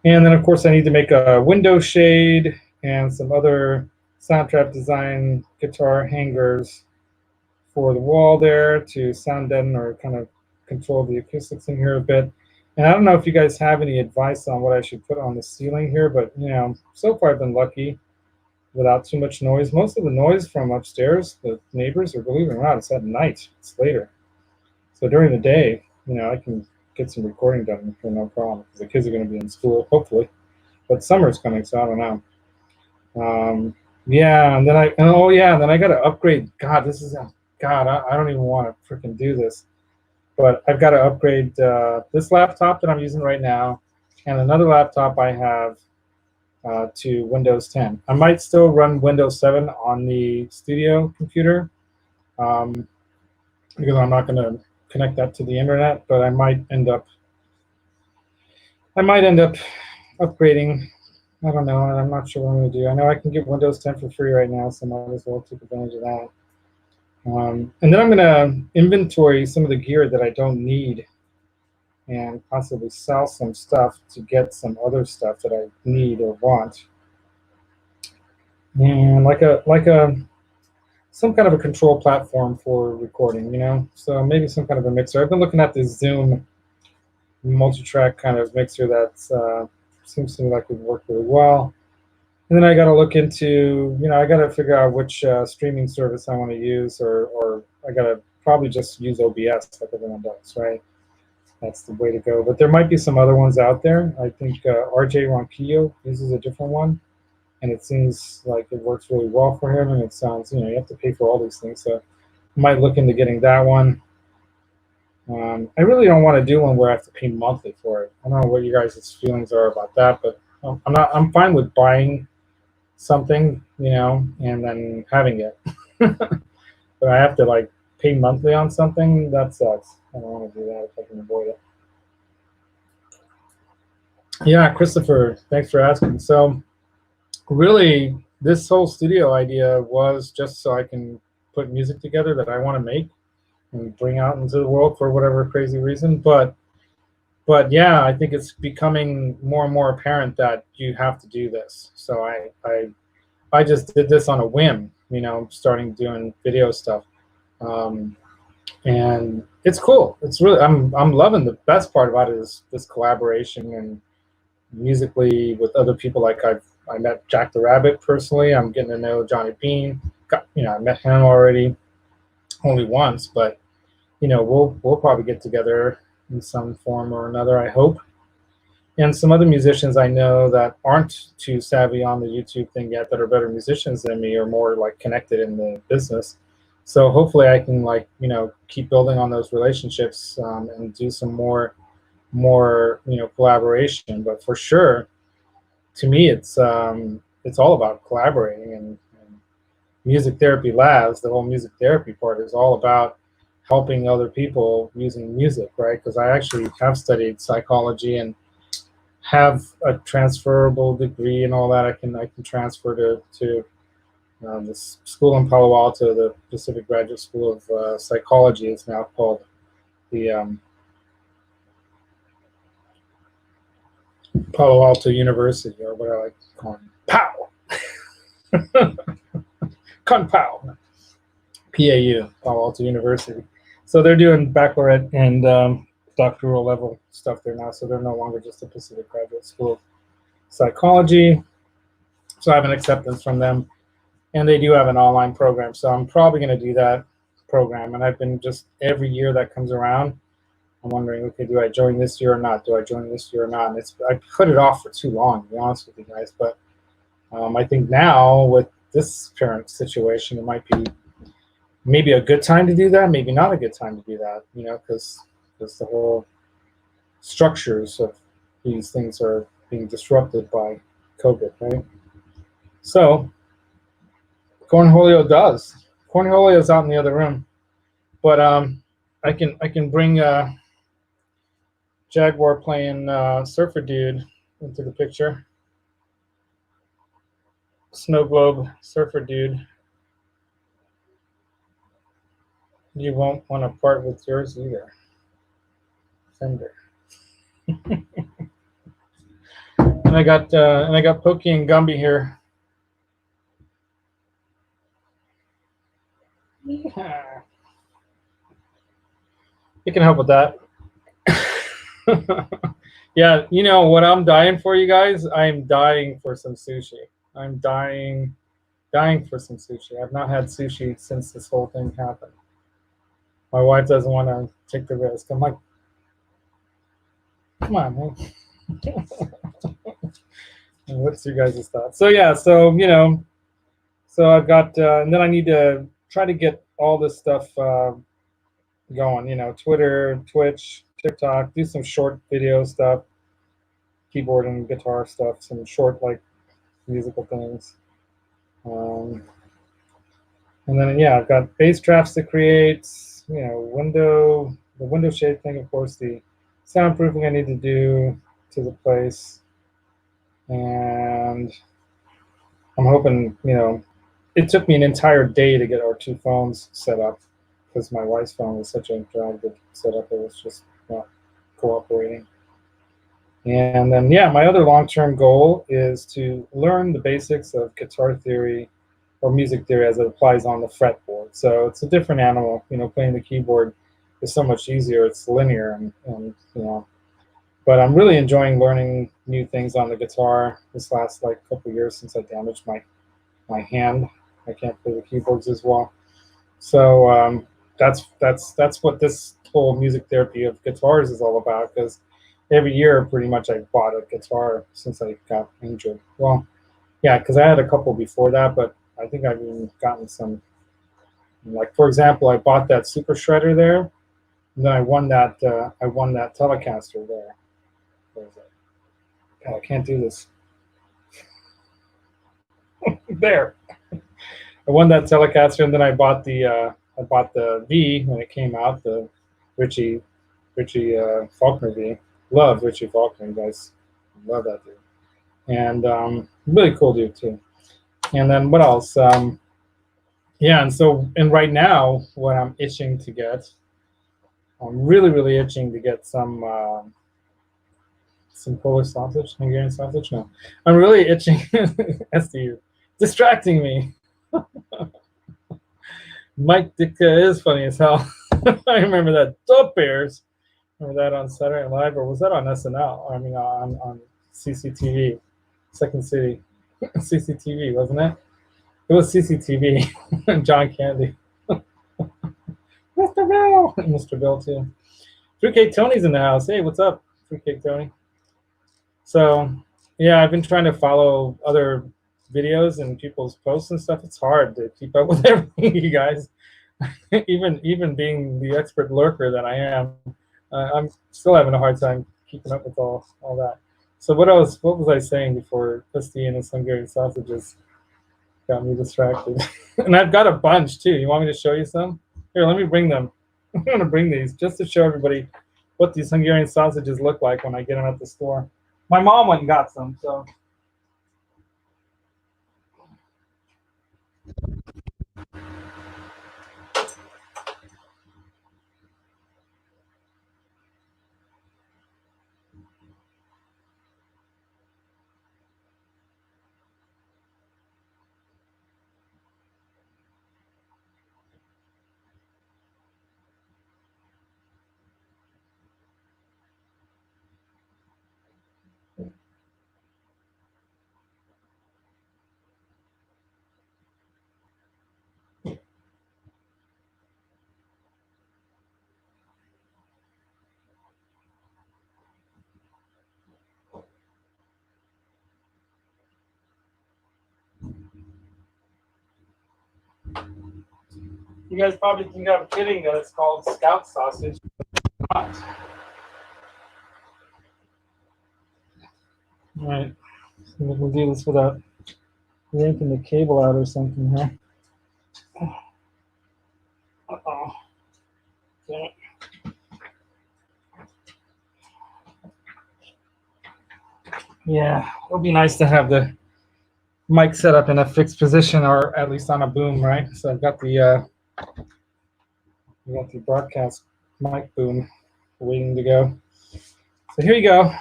And then, of course, I need to make a window shade and some other Soundtrap design guitar hangers for the wall there to sound deaden or kind of control the acoustics in here a bit. And I don't know if you guys have any advice on what I should put on the ceiling here, but so far I've been lucky without too much noise. Most of the noise from upstairs, the neighbors, or believe it or not, it's at night. It's later. So during the day, I can get some recording done for no problem, because the kids are going to be in school, hopefully. But summer's coming, so I don't know. Yeah, and then I got to upgrade. God, I don't even want to freaking do this. But I've got to upgrade this laptop that I'm using right now, and another laptop I have to Windows 10. I might still run Windows 7 on the studio computer, because I'm not going to connect that to the internet, but I might end up upgrading. I don't know, and I'm not sure what I'm going to do. I know I can get Windows 10 for free right now, so I might as well take advantage of that. And then I'm going to inventory some of the gear that I don't need, and possibly sell some stuff to get some other stuff that I need or want. And some kind of a control platform for recording, So maybe some kind of a mixer. I've been looking at this Zoom multi-track kind of mixer that seems to me like it would work really well. And then I got to look into, I got to figure out which streaming service I want to use, or I got to probably just use OBS like everyone does, right? That's the way to go. But there might be some other ones out there. I think RJ Ronquillo uses a different one, and it seems like it works really well for him, and it sounds, you have to pay for all these things. So I might look into getting that one. I really don't want to do one where I have to pay monthly for it. I don't know what you guys' feelings are about that, but I'm fine with buying something, and then having it. But I have to pay monthly on something. That sucks. I don't want to do that if I can avoid it. Yeah, Christopher, thanks for asking. So really, this whole studio idea was just so I can put music together that I want to make and bring out into the world for whatever crazy reason. But yeah, I think it's becoming more and more apparent that you have to do this. So I just did this on a whim, starting doing video stuff. And it's cool. It's really, I'm loving. The best part about it is this collaboration and musically with other people. I met Jack the Rabbit personally. I'm getting to know Johnny Bean. I met him already, only once, but we'll probably get together in some form or another, I hope. And some other musicians I know that aren't too savvy on the YouTube thing yet, that are better musicians than me, or more connected in the business. So hopefully I can keep building on those relationships, and do some more collaboration. But for sure, to me, it's all about collaborating, and music therapy labs. The whole music therapy part is all about helping other people using music, right? Because I actually have studied psychology and have a transferable degree and all that. I can transfer to this school in Palo Alto, the Pacific Graduate School of Psychology is now called the Palo Alto University, or what I like to call it, POW. Kung Pao. PAU, Palo Alto University. So they're doing baccalaureate and doctoral level stuff there now. So they're no longer just a Pacific Graduate School of Psychology. So I have an acceptance from them. And they do have an online program. So I'm probably going to do that program. And I've been just, every year that comes around, I'm wondering, okay, do I join this year or not? Do I join this year or not? And I put it off for too long, to be honest with you guys. But I think now with this current situation, it might be maybe a good time to do that, maybe not a good time to do that, because the whole structures of these things are being disrupted by COVID, right? So cornholio does. Cornholio is out in the other room, but I can bring Jaguar playing Surfer Dude into the picture. Snow Globe Surfer Dude. You won't want to part with yours either. Fender. And I got Pokey and Gumby here. Yeah. You can help with that. Yeah, you know what I'm dying for, you guys? I'm dying for some sushi. I'm dying for some sushi. I've not had sushi since this whole thing happened. My wife doesn't want to take the risk. I'm like, come on, man. What's your guys' thoughts? So yeah, so so I've got, and then I need to try to get all this stuff going. Twitter, Twitch, TikTok, do some short video stuff, keyboard and guitar stuff, some short like musical things. And then yeah, I've got bass traps to create. The window shade thing, of course, the soundproofing I need to do to the place, and I'm hoping, it took me an entire day to get our two phones set up because my wife's phone was such a drag to set up. It was just not cooperating. And then, yeah, my other long-term goal is to learn the basics of guitar theory or music theory as it applies on the fretboard. So it's a different animal. Playing the keyboard is so much easier. It's linear, and but I'm really enjoying learning new things on the guitar this last couple years since I damaged my hand. I can't play the keyboards as well. So that's what this whole music therapy of guitars is all about. Because every year, pretty much, I bought a guitar since I got injured. Well, yeah, because I had a couple before that, but I think I've even gotten some. Like, for example, I bought that Super Shredder there, and then I won that Telecaster there. Where is it? God, I can't do this. There. I won that Telecaster, and then I bought the V when it came out, the Richie Faulkner V. Love Richie Faulkner, you guys. Love that dude. And really cool dude too. And then what else? Yeah, and right now, what I'm itching to get, I'm really, really itching to get some Polish sausage, Hungarian sausage. No, I'm really itching. SDU, distracting me. Mike Ditka is funny as hell. I remember that. Dope Bears. Remember that on Saturday Night Live, or was that on SNL? I mean, on CCTV, Second City, CCTV, wasn't it? It was CCTV. John Candy, Mr. Bill, Mr. Bill too. Fruitcake Tony's in the house. Hey, what's up, Fruitcake Tony? So, yeah, I've been trying to follow other videos and people's posts and stuff. It's hard to keep up with everything, you guys. even being the expert lurker that I am, I'm still having a hard time keeping up with all that. So what was I saying before SD and his Hungarian sausages got me distracted? And I've got a bunch too. You want me to show you some? Here, let me bring them. I'm going to bring these just to show everybody what these Hungarian sausages look like when I get them at the store. My mom went and got some, so. You guys probably think I'm kidding that it's called Scout sausage. Not. All right, so we'll do this without yanking the cable out or something here. Uh-oh. Yeah. Yeah, it'll be nice to have the mic set up in a fixed position, or at least on a boom, right? So I've got the broadcast mic boom waiting to go. So here you go.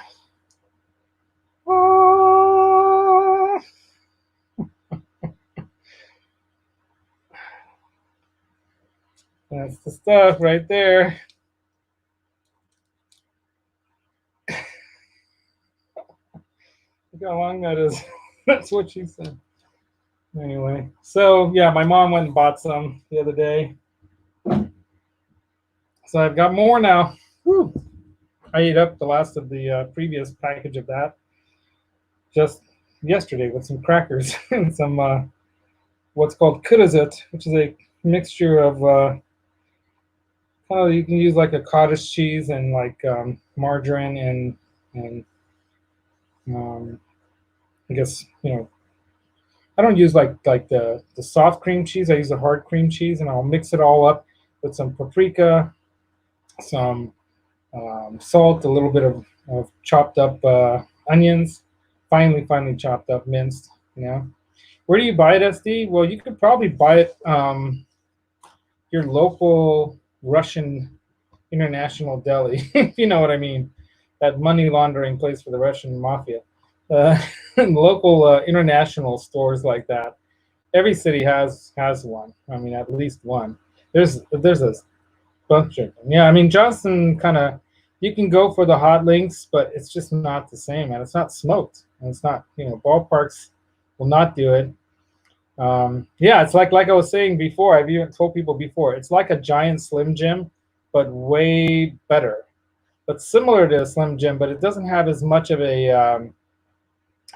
That's the stuff right there. Look how long that is. That's what she said. Anyway, so yeah, my mom went and bought some the other day. So I've got more now. Whew. I ate up the last of the previous package of that just yesterday with some crackers and some what's called kudazit, which is a mixture of you can use like a cottage cheese and like margarine and I guess I don't use like the soft cream cheese. I use the hard cream cheese, and I'll mix it all up with some paprika, some salt, a little bit of chopped up onions, finely chopped up, minced. Where do you buy it, SD? Well, you could probably buy it your local Russian international deli, if you know what I mean. That money laundering place for the Russian mafia. Local international stores like that. Every city has one. I mean, at least one. There's a bunch of them. Yeah, I mean, Johnson kind of, you can go for the hot links, but it's just not the same, and it's not smoked, and it's not, ballparks will not do it. Yeah, it's like I was saying before. I've even told people before. It's like a giant Slim Jim, but way better. But similar to a Slim Jim, but it doesn't have as much of a.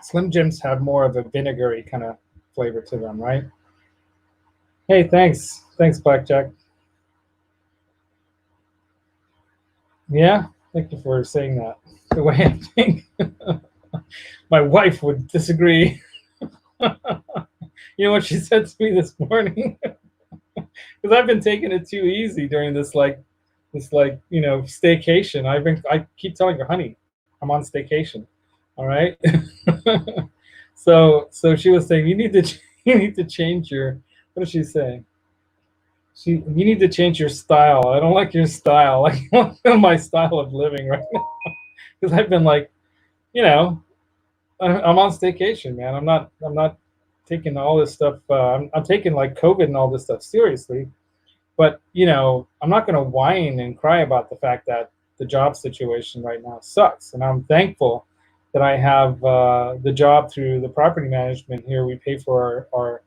Slim Jims have more of a vinegary kind of flavor to them, right? Hey, thanks, Blackjack. Yeah, thank you for saying that. The way I think, my wife would disagree. You know what she said to me this morning? Because I've been taking it too easy during this staycation. I keep telling her, honey, I'm on staycation. All right. So she was saying, you need to change your, what does she say? You need to change your style. I don't like your style. I don't like my style of living right now. Because I've been like, I'm on staycation, man. I'm not taking all this stuff. I'm taking like COVID and all this stuff seriously. But I'm not going to whine and cry about the fact that the job situation right now sucks. And I'm thankful that I have the job through the property management here. We pay for our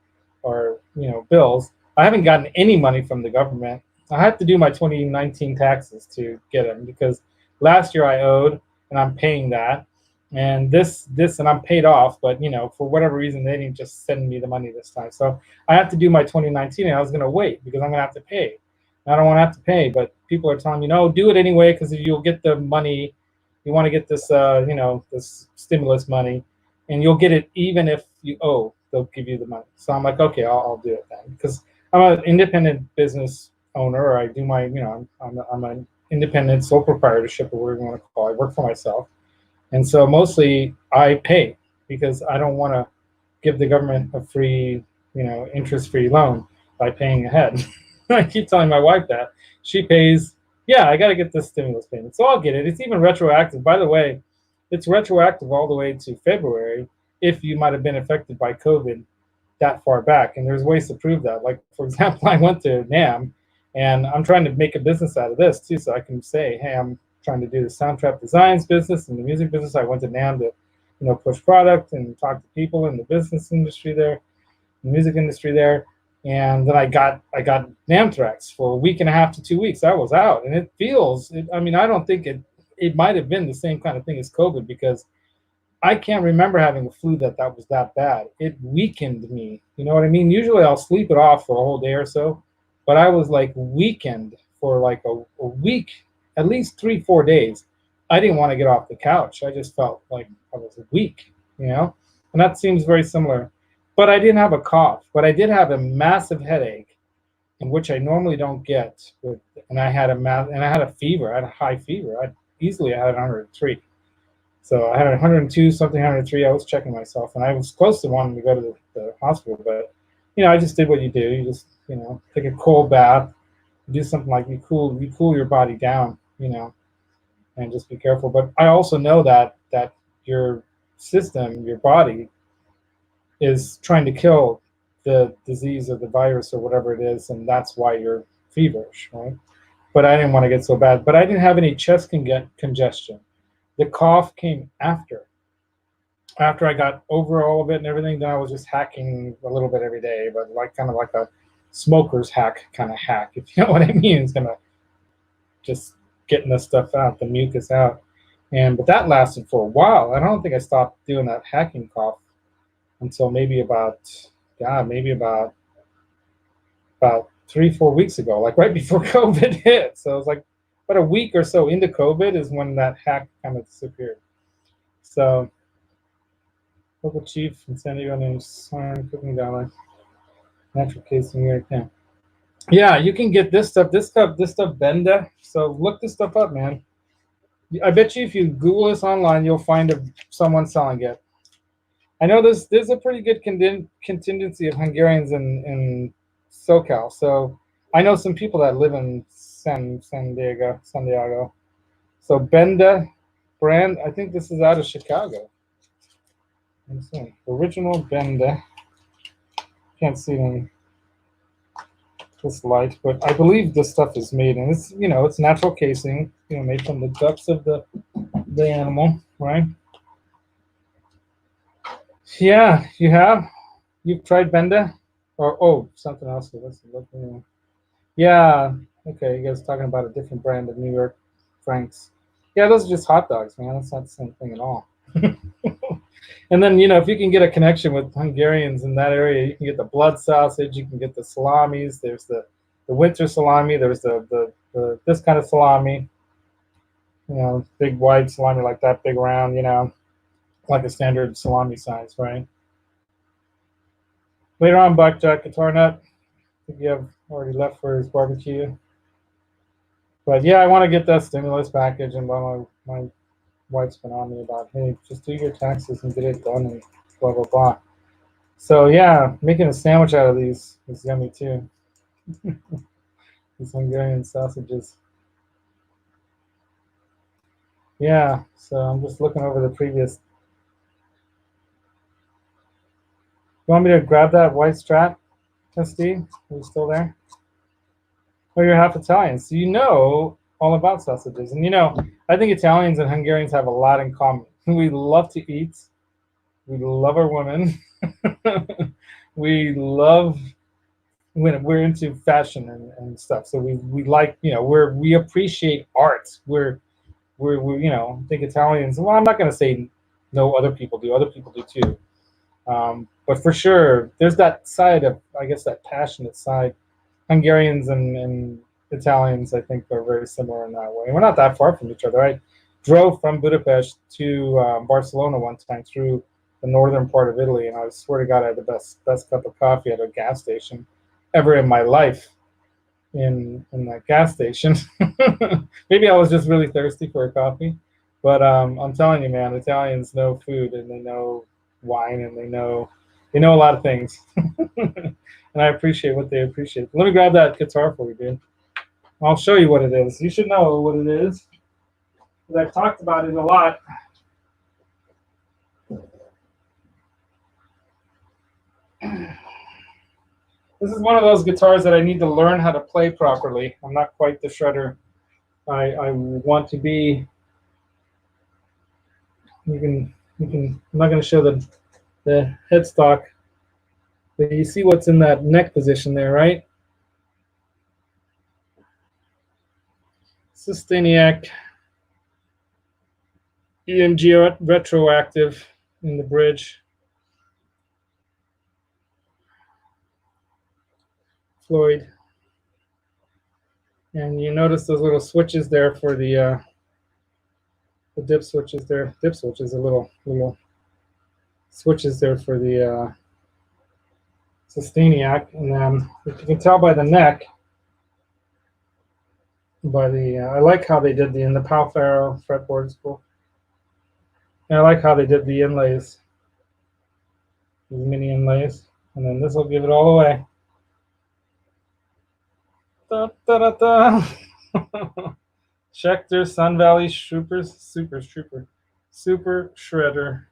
bills. I haven't gotten any money from the government. I have to do my 2019 taxes to get them, because last year I owed, and I'm paying that. And this and I'm paid off, but for whatever reason they didn't just send me the money this time. So I have to do my 2019, and I was going to wait because I'm going to have to pay. I don't want to have to pay, but people are telling me, no, do it anyway, because you'll get the money. You want to get this this stimulus money, and you'll get it even if you owe. They'll give you the money. So I'm like, okay, I'll do it then, because I'm an independent business owner. Or I do my I'm an independent sole proprietorship, or whatever you want to call it. I work for myself. And so mostly I pay, because I don't want to give the government a free, interest-free loan by paying ahead. I keep telling my wife that. She pays, yeah, I got to get this stimulus payment. So I'll get it. It's even retroactive. By the way, it's retroactive all the way to February if you might have been affected by COVID that far back. And there's ways to prove that. Like, for example, I went to NAM, and I'm trying to make a business out of this too, so I can say, hey, I'm trying to do the Soundtrap Designs business and the music business. I went to NAM to, push product and talk to people in the business industry there, the music industry there. And then I got Namthrax for a week and a half to 2 weeks. I was out, and I don't think it might have been the same kind of thing as COVID, because I can't remember having a flu that was that bad. It weakened me. You know what I mean? Usually I'll sleep it off for a whole day or so, but I was like weakened for like a week, at least 3-4 days, I didn't want to get off the couch. I just felt like I was weak, you know? And that seems very similar. But I didn't have a cough, but I did have a massive headache, in which I normally don't get. And I had a fever. I had a high fever. I had 103. So I had 102 something, 103. I was checking myself, and I was close to wanting to go to the hospital, but I just did what you do. You just take a cold bath, do something like you cool your body down, and just be careful. But I also know that your system, your body, is trying to kill the disease or the virus or whatever it is, and that's why you're feverish, right? But I didn't want to get so bad. But I didn't have any chest congestion. The cough came after I got over all of it and everything. Then I was just hacking a little bit every day, but like kind of like a smoker's hack kind of hack, if you know what I mean. It's gonna just getting the stuff out, the mucus out. But that lasted for a while. I don't think I stopped doing that hacking cough until maybe about 3-4 weeks ago, like right before COVID hit. So it was like about a week or so into COVID is when that hack kind of disappeared. So local chief in San Diego named Simon Cooking Dollar. Natural casing here. Yeah, you can get this stuff. This stuff Benda. So look this stuff up, man. I bet you if you Google this online, you'll find someone selling it. I know there's a pretty good contingency of Hungarians in SoCal. So I know some people that live in San Diego. So Benda brand. I think this is out of Chicago. Let's see. Original Benda. Can't see it in this light, but I believe this stuff is made, and it's natural casing, made from the guts of the animal, right? Yeah, you've tried Benda, or something else. Let's look. Yeah, okay, you guys are talking about a different brand of New York Franks. Yeah, those are just hot dogs, man. That's not the same thing at all. And then, if you can get a connection with Hungarians in that area, you can get the blood sausage, you can get the salamis. There's the winter salami. There's the this kind of salami, big wide salami like that, big round, like a standard salami size, right? Later on, Blackjack Guitar Nut. I think you have already left for his barbecue. But yeah, I want to get that stimulus package, and my wife's been on me about, hey, just do your taxes and get it done, and blah blah blah. So yeah, making a sandwich out of these is yummy too. These Hungarian sausages. Yeah, so I'm just looking over the previous. You want me to grab that white Strat, SD? Are you still there? Oh, you're half Italian, so you know all about sausages. And I think Italians and Hungarians have a lot in common. We love to eat. We love our women. We love when we're into fashion and stuff. So we like, we appreciate art. We think Italians. Well, I'm not going to say no. Other people do. Other people do too. But for sure, there's that side of, I guess, that passionate side. Hungarians and Italians, I think, are very similar in that way. We're not that far from each other. I drove from Budapest to Barcelona one time through the northern part of Italy, and I swear to God, I had the best cup of coffee at a gas station ever in my life. In that gas station. Maybe I was just really thirsty for a coffee, but I'm telling you, man, Italians know food, and they know wine, and they know a lot of things. And I appreciate what they appreciate. Let me grab that guitar for you, dude. I'll show you what it is. You should know what it is, because I've talked about it a lot. This is one of those guitars that I need to learn how to play properly. I'm not quite the shredder I want to be. I'm not going to show the headstock, but you see what's in that neck position there, right? Systeniac EMG retroactive in the bridge. Floyd. And you notice those little switches there for the the dip switches there. Dip switches, a little switches there for the Sustainiac, and then if you can tell by the neck, by the I like how they did the in the Palfaro fretboard. Cool. And I like how they did the inlays, these mini inlays, and then this will give it all away. Da, da, da, da. Schecter Sun Valley Super Shredder.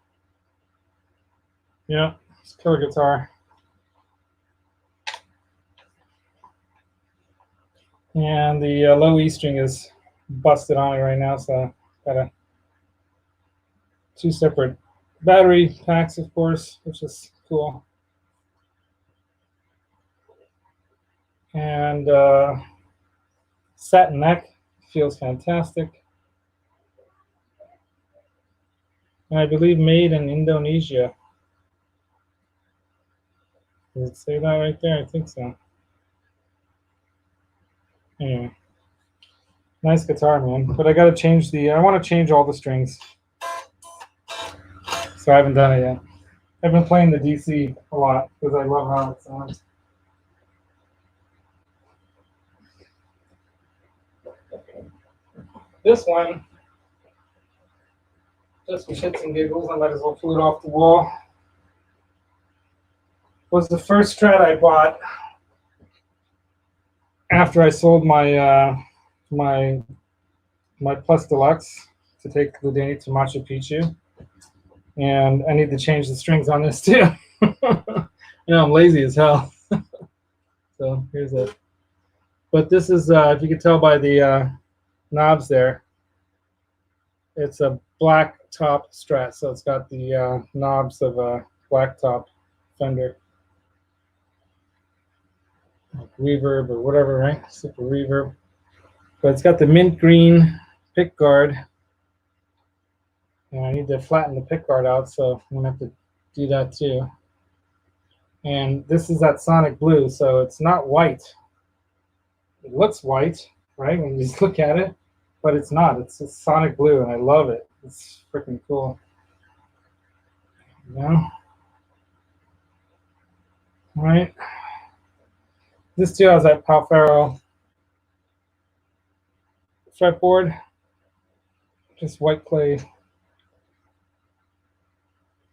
Yeah, it's a killer guitar. And the low E string is busted on it right now, so got two separate battery packs, of course, which is cool. And satin neck feels fantastic. And I believe made in Indonesia. Does it say that right there? I think so. Anyway, nice guitar, man. But I got to change I want to change all the strings. So I haven't done it yet. I've been playing the DC a lot because I love how it sounds. This one, just for shits and giggles, I might as well pull it off the wall, was the first Strat I bought after I sold my my Plus Deluxe to take the Danny to Machu Picchu. And I need to change the strings on this too. I'm lazy as hell. So here's it. But this is, if you can tell by the knobs there, it's a black top Strat. So it's got the knobs of a black top Fender. Reverb or whatever, right? Super reverb. But it's got the mint green pick guard. And I need to flatten the pick guard out, so I'm going to have to do that too. And this is that Sonic Blue, so it's not white. It looks white, right, when you just look at it, but it's not. It's a Sonic Blue, and I love it. It's freaking cool. Yeah. All right. This too has that Palfaro fretboard, just white clay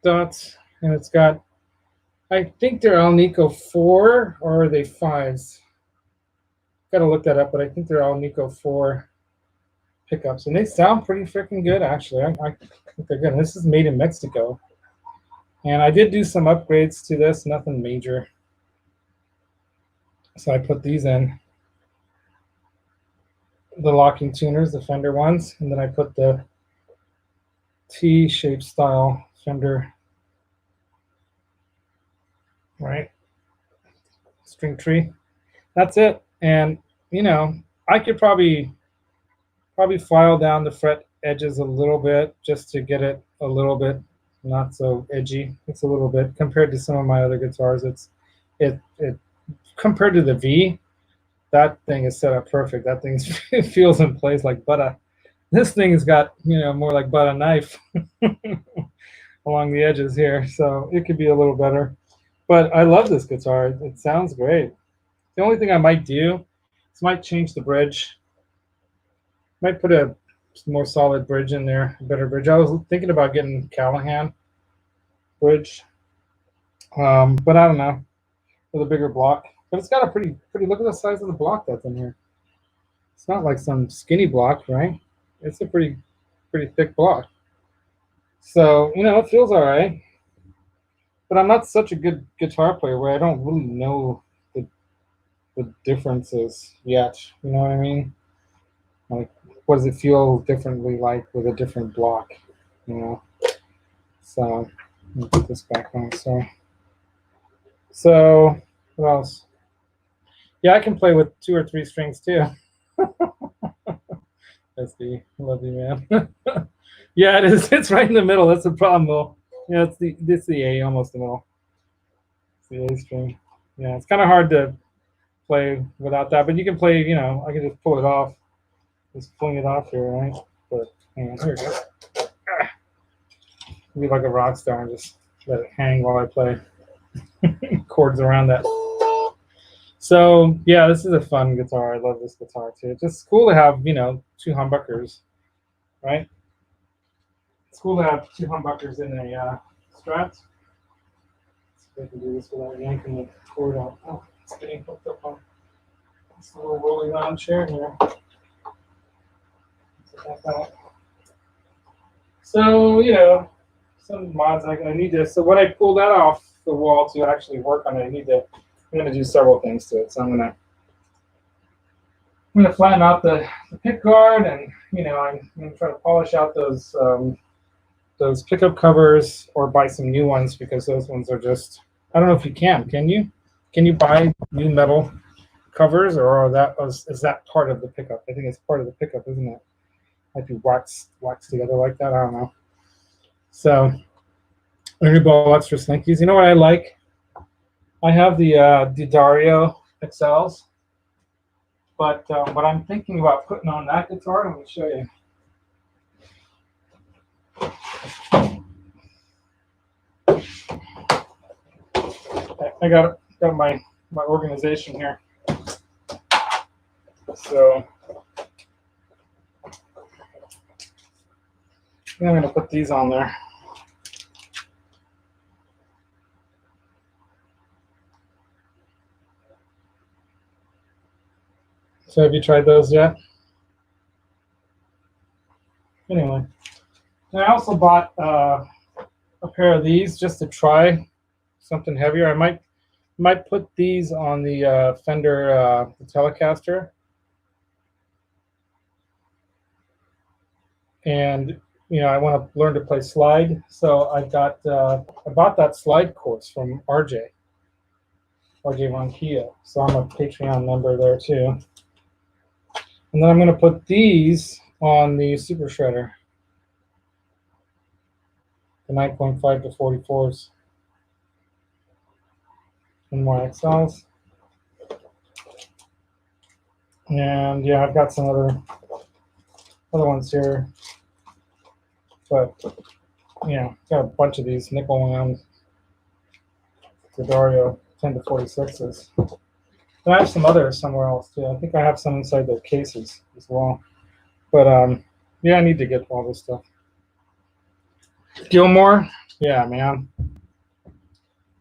dots, and it's got, I think they're Alnico 4 or are they 5s? Got to look that up, but I think they're Alnico 4 pickups, and they sound pretty freaking good, actually. I think they're good. And this is made in Mexico, and I did do some upgrades to this, nothing major. So I put these in, the locking tuners, the Fender ones, and then I put the T-shaped style Fender, right, string tree. That's it. And I could probably file down the fret edges a little bit just to get it a little bit not so edgy. It's a little bit compared to some of my other guitars. It compared to the V, that thing is set up perfect. That thing it feels in place like butter. This thing's got more like butter knife along the edges here, so it could be a little better. But I love this guitar. It sounds great. The only thing I might do is might change the bridge. Might put a more solid bridge in there, a better bridge. I was thinking about getting Callahan bridge, but I don't know, with a bigger block. But it's got a pretty. Look at the size of the block that's in here. It's not like some skinny block, right? It's a pretty thick block. So it feels all right. But I'm not such a good guitar player where I don't really know the differences yet. You know what I mean? Like, what does it feel differently like with a different block? So let me put this back on. So what else? Yeah, I can play with 2 or 3 strings too. That's the love you, man. Yeah, it is. It's right in the middle. That's the problem, though. Yeah, it's the A, almost the middle. It's the A string. Yeah, it's kind of hard to play without that, but you can play. I can just pull it off. Just fling it off here, right? But Hang on, here we go. Be like a rock star and just let it hang while I play chords around that. So yeah, this is a fun guitar. I love this guitar too. It's just cool to have, you know, two humbuckers, right? It's cool to have two humbuckers in a Strat. See if I can do this without yanking the cord out. Oh, it's getting hooked up on this little rolling on chair here. So, you know, some mods I need to. So when I pull that off the wall to actually work on it, I'm gonna do several things to it. So I'm gonna flatten out the pick guard, and you know I'm gonna try to polish out those pickup covers or buy some new ones, because those ones are just, I don't know if you can you? Can you buy new metal covers, or is that part of the pickup? I think it's part of the pickup, isn't it? Might be waxed together like that. I don't know. So I'm gonna buy extra slinkies. You know what I like? I have the Dario XLs, but what I'm thinking about putting on that guitar, I'm gonna show you. I got my organization here. So I'm going to put these on there. So have you tried those yet? Anyway, I also bought a pair of these just to try something heavier. I might put these on the Fender the Telecaster, and you know I want to learn to play slide. So I bought that slide course from RJ Von Kia. So I'm a Patreon member there too. And then I'm going to put these on the Super Shredder, the 9.5 to 44s, and more XLs. And yeah, I've got some other ones here, but yeah, got a bunch of these nickel wound Dario 10 to 46s. And I have some others somewhere else too. I think I have some inside their cases as well. But yeah, I need to get all this stuff. Gilmore, yeah, man.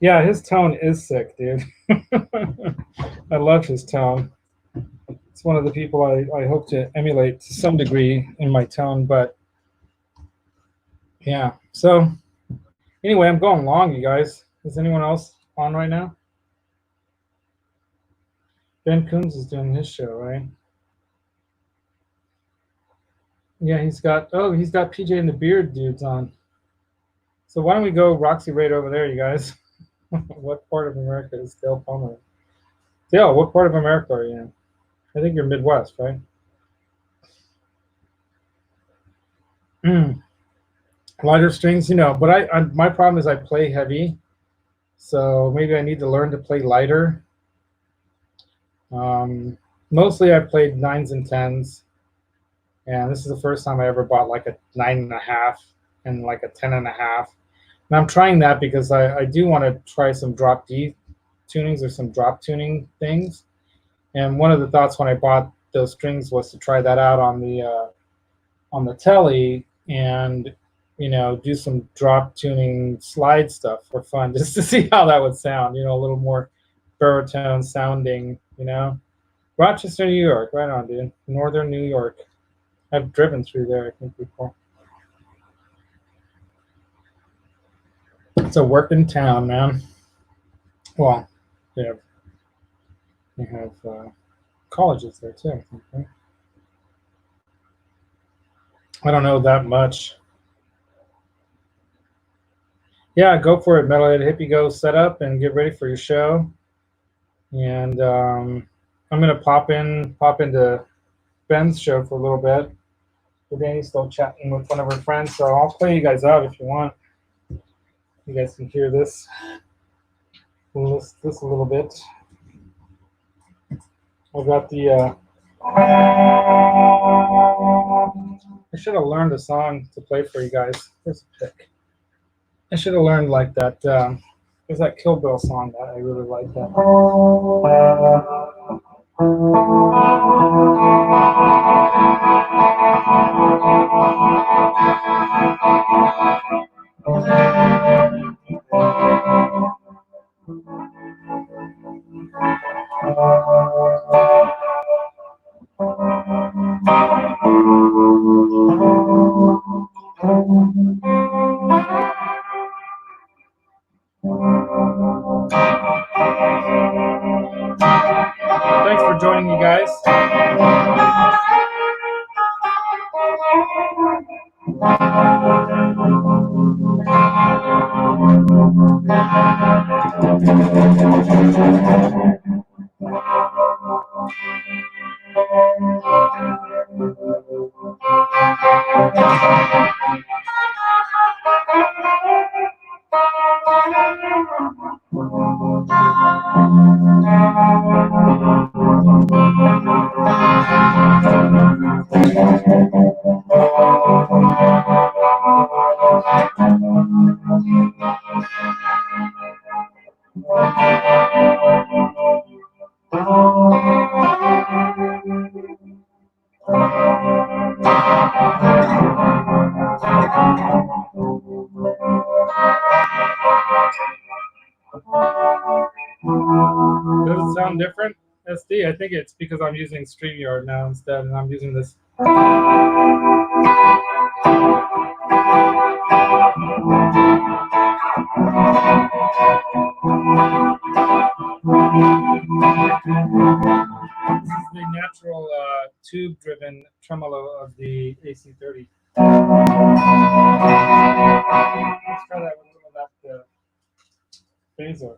Yeah, his tone is sick, dude. I love his tone. It's one of the people I hope to emulate to some degree in my tone, but yeah. So anyway, I'm going long, you guys. Is anyone else on right now? Ben Coombs is doing his show, right? Yeah, he's got PJ and the Beard dudes on. So why don't we go Roxy right over there, you guys? What part of America is Dale Palmer? Dale, what part of America are you in? I think you're Midwest, right? Lighter strings, you know, but I my problem is I play heavy, so maybe I need to learn to play lighter. Mostly I played 9s and 10s, and this is the first time I ever bought like a 9.5 and like a 10.5. And I'm trying that because I do want to try some drop D tunings or some drop tuning things. And one of the thoughts when I bought those strings was to try that out on the telly and you know do some drop tuning slide stuff for fun, just to see how that would sound. You know, a little more baritone sounding. You know, Rochester, New York, right on, dude. Northern New York. I've driven through there, I think, before. It's a working town, man. Well, they have colleges there too, I think, right? I don't know that much. Yeah, go for it, Metalhead Hippie. Go set up and get ready for your show. And I'm gonna pop into Ben's show for a little bit. But Danny's still chatting with one of her friends, so I'll play you guys out if you want. You guys can hear this a little bit. I've got the I should have learned a song to play for you guys. Here's a pick. I should have learned like that. There's that Kill Bill song that I really like. That. Thanks for joining me, guys. Does it sound different, SD? I think it's because I'm using StreamYard now instead, and I'm using this. This is the natural tube-driven tremolo of the AC30. Let's try that with some of that phaser.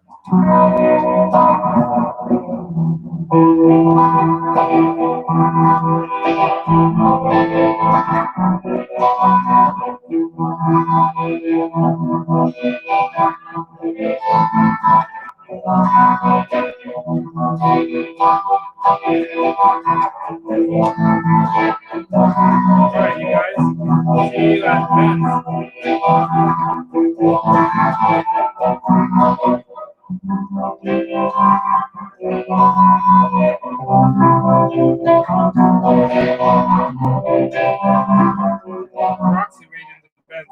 Alright, you guys. See you at Ben's. Roxy right into the Ben's.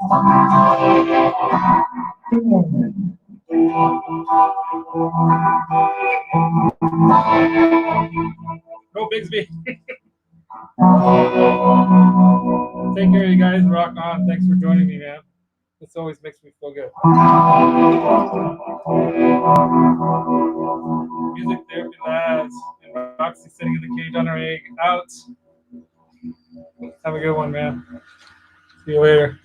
Go Bigsby. Take care, you guys. Rock on. Thanks for joining me, man. This always makes me feel good. Music therapy labs and Roxy sitting in the cage on her egg. Out. Have a good one, man. See you later.